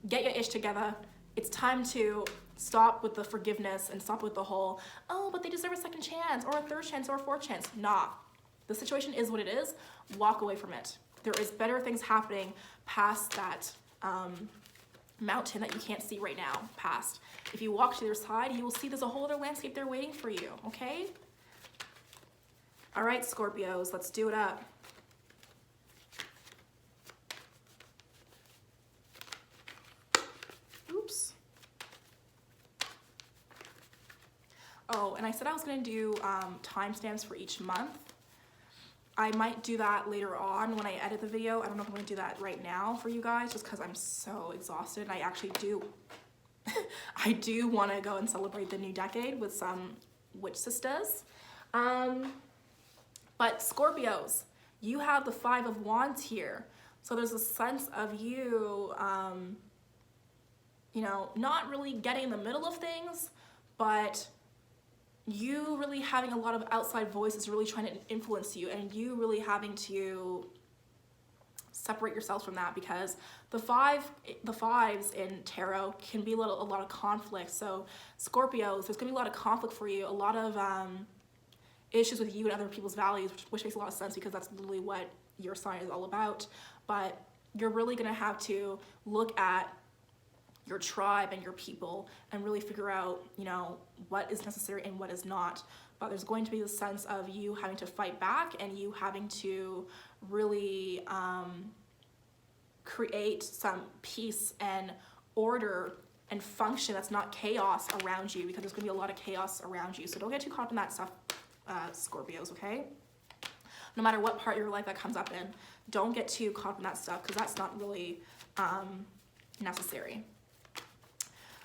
get your ish together. It's time to stop with the forgiveness and stop with the whole, oh, but they deserve a second chance or a third chance or a fourth chance. Nah, the situation is what it is. Walk away from it. There is better things happening past that mountain that you can't see right now, past. If you walk to the other side, you will see there's a whole other landscape there waiting for you, okay? All right, Scorpios, let's do it up. Oops. Oh, and I said I was gonna do timestamps for each month. I might do that later on when I edit the video. I don't know if I'm gonna do that right now for you guys, just because I'm so exhausted. And I actually do, I do want to go and celebrate the new decade with some witch sisters. But Scorpios, you have the 5 of Wands here. So there's a sense of you, not really getting in the middle of things, but you really having a lot of outside voices really trying to influence you, and you really having to separate yourself from that, because the fives in tarot can be a lot of conflict. So Scorpios, there's gonna be a lot of conflict for you, a lot of issues with you and other people's values, which makes a lot of sense because that's literally what your sign is all about. But you're really gonna have to look at your tribe and your people and really figure out, what is necessary and what is not. But there's going to be the sense of you having to fight back and you having to really create some peace and order and function that's not chaos around you, because there's gonna be a lot of chaos around you. So don't get too caught up in that stuff, Scorpios, okay? No matter what part of your life that comes up in, don't get too caught up in that stuff, because that's not really necessary.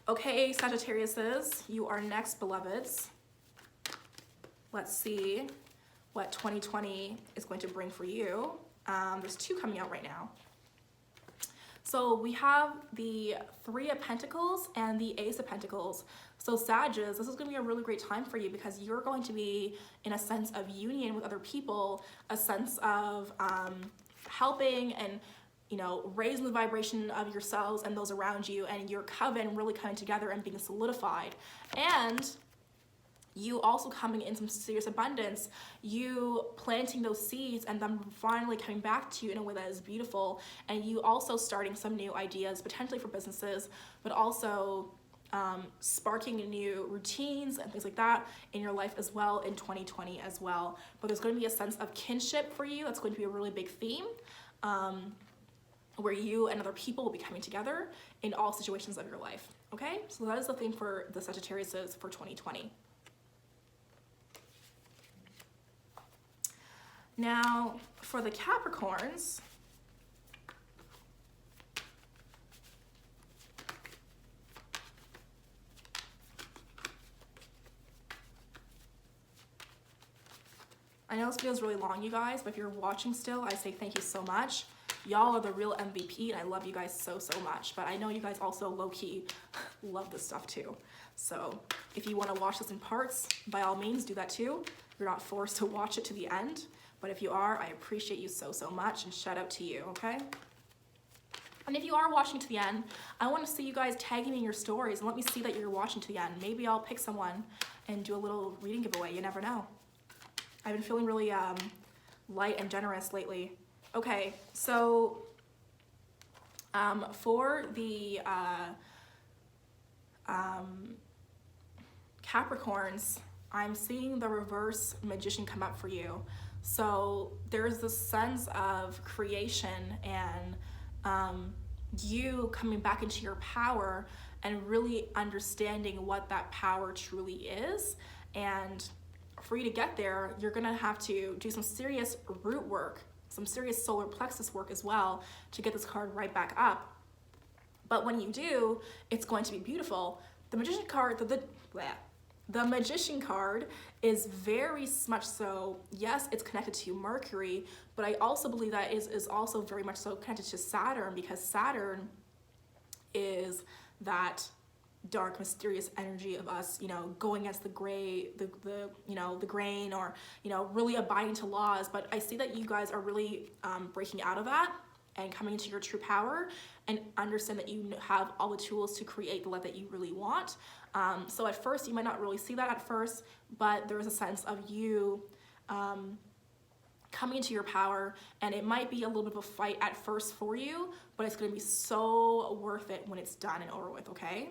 Okay, Sagittariuses, you are next, beloveds. Let's see what 2020 is going to bring for you. There's 2 coming out right now. So we have the 3 of Pentacles and the Ace of Pentacles. So Sagittarius, this is going to be a really great time for you, because you're going to be in a sense of union with other people, a sense of helping and raising the vibration of yourselves and those around you, and your coven really coming together and being solidified. And you also coming in some serious abundance, you planting those seeds and them finally coming back to you in a way that is beautiful, and you also starting some new ideas, potentially for businesses, but also sparking new routines and things like that in your life as well in 2020 as well. But there's going to be a sense of kinship for you. That's going to be a really big theme, where you and other people will be coming together in all situations of your life. Okay, so that is the theme for the Sagittariuses for 2020. Now, for the Capricorns, I know this video is really long, you guys, but if you're watching still, I say thank you so much. Y'all are the real MVP, and I love you guys so, so much. But I know you guys also low-key love this stuff too. So if you want to watch this in parts, by all means, do that too. You're not forced to watch it to the end. But if you are, I appreciate you so, so much, and shout out to you, okay? And if you are watching to the end, I want to see you guys tagging me in your stories and let me see that you're watching to the end. Maybe I'll pick someone and do a little reading giveaway. You never know. I've been feeling really light and generous lately. Okay, so for the Capricorns, I'm seeing the reverse Magician come up for you. So there's this sense of creation and you coming back into your power and really understanding what that power truly is. And for you to get there, you're gonna have to do some serious root work, some serious solar plexus work as well to get this card right back up. But when you do, it's going to be beautiful. The Magician card, the Magician card is very much so, yes, it's connected to Mercury, but I also believe that is also very much so connected to Saturn, because Saturn is that dark, mysterious energy of us, you know, going against the gray, the grain, or, you know, really abiding to laws. But I see that you guys are really breaking out of that and coming into your true power and understand that you have all the tools to create the life that you really want. So at first, you might not really see that at first, but there is a sense of you coming into your power, and it might be a little bit of a fight at first for you, but it's gonna be so worth it when it's done and over with, okay?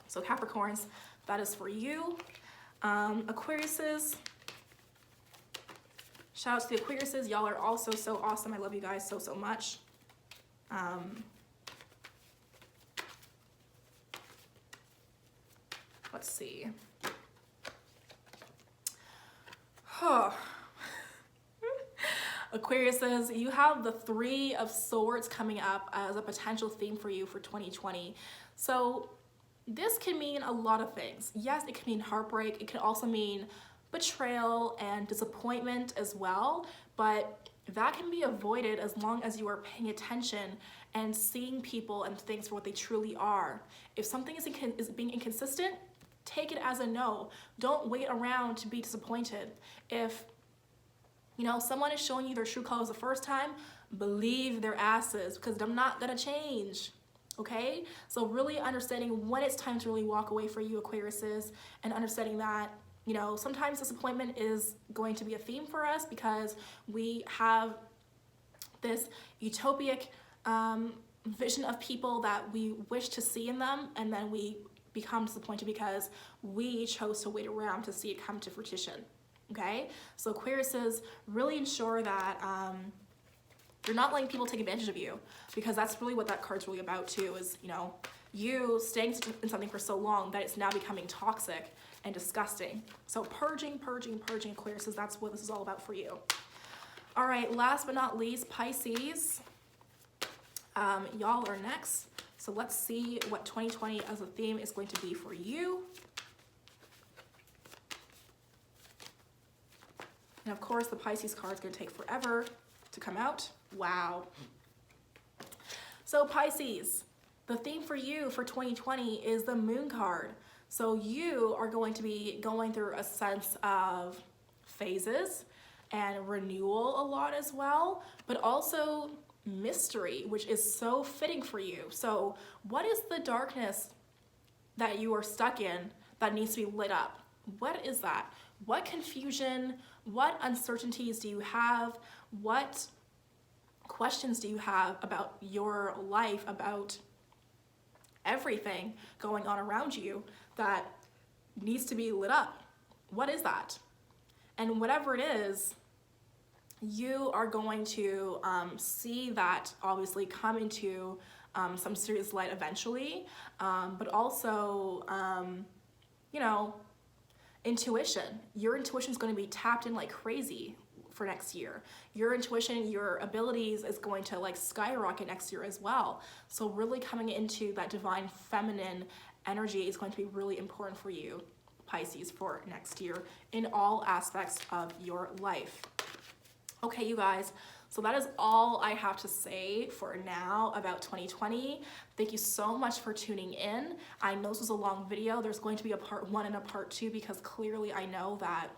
So Capricorns, that is for you. Aquariuses, shout out to the Aquariuses. Y'all are also so awesome. I love you guys so, so much. Let's see. Aquariuses, you have the Three of Swords coming up as a potential theme for you for 2020. So this can mean a lot of things. Yes, it can mean heartbreak. It can also mean betrayal and disappointment as well, but that can be avoided as long as you are paying attention and seeing people and things for what they truly are. If something is being inconsistent, take it as a no. Don't wait around to be disappointed. If, you know, someone is showing you their true colors the first time, believe their asses, because they're not gonna change. Okay, so really understanding when it's time to really walk away for you, Aquariuses, and understanding that, you know, sometimes disappointment is going to be a theme for us because we have this utopic vision of people that we wish to see in them, and then we become disappointed because we chose to wait around to see it come to fruition. Okay, so Aquariuses, really ensure that you're not letting people take advantage of you, because that's really what that card's really about too, is, you know, you staying in something for so long that it's now becoming toxic and disgusting. So purging, Aquariuses, that's what this is all about for you. All right, last but not least, Pisces. Y'all are next. So let's see what 2020 as a theme is going to be for you. And of course, the Pisces card is going to take forever to come out. Wow. So Pisces, the theme for you for 2020 is the Moon card. So you are going to be going through a sense of phases and renewal a lot as well, but also mystery, which is so fitting for you. So what is the darkness that you are stuck in that needs to be lit up? What is that? What confusion, what uncertainties do you have? What questions do you have about your life, about everything going on around you that needs to be lit up. What is that? And whatever it is, you are going to see that obviously come into some serious light eventually, but also, you know, intuition. Your intuition is going to be tapped in like crazy for next year. Your intuition, your abilities is going to like skyrocket next year as well. So really coming into that divine feminine energy is going to be really important for you, Pisces, for next year in all aspects of your life. Okay, you guys, so that is all I have to say for now about 2020. Thank you so much for tuning in. I know this was a long video. There's going to be a part 1 and a part 2 because clearly I know that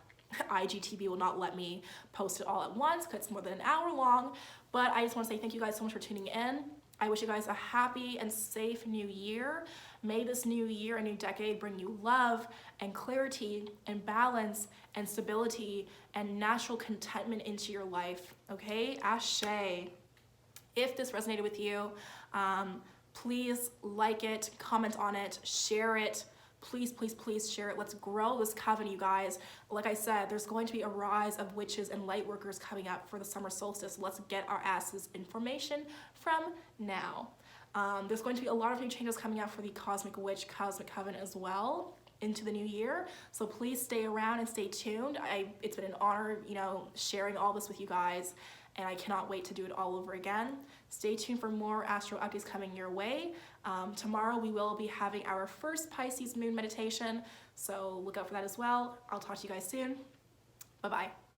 IGTV will not let me post it all at once because it's more than an hour long. But I just want to say thank you guys so much for tuning in. I wish you guys a happy and safe new year. May this new year and new decade bring you love and clarity and balance and stability and natural contentment into your life, okay? Ashe. If this resonated with you, please like it, comment on it, share it. Please, please, please share it. Let's grow this coven, you guys. Like I said, there's going to be a rise of witches and light workers coming up for the summer solstice. Let's get our asses information from now. There's going to be a lot of new changes coming out for the Cosmic Witch, Cosmic Coven as well into the new year. So please stay around and stay tuned. It's been an honor, you know, sharing all this with you guys, and I cannot wait to do it all over again. Stay tuned for more astro updates coming your way. Tomorrow we will be having our first Pisces moon meditation, so look out for that as well. I'll talk to you guys soon. Bye-bye.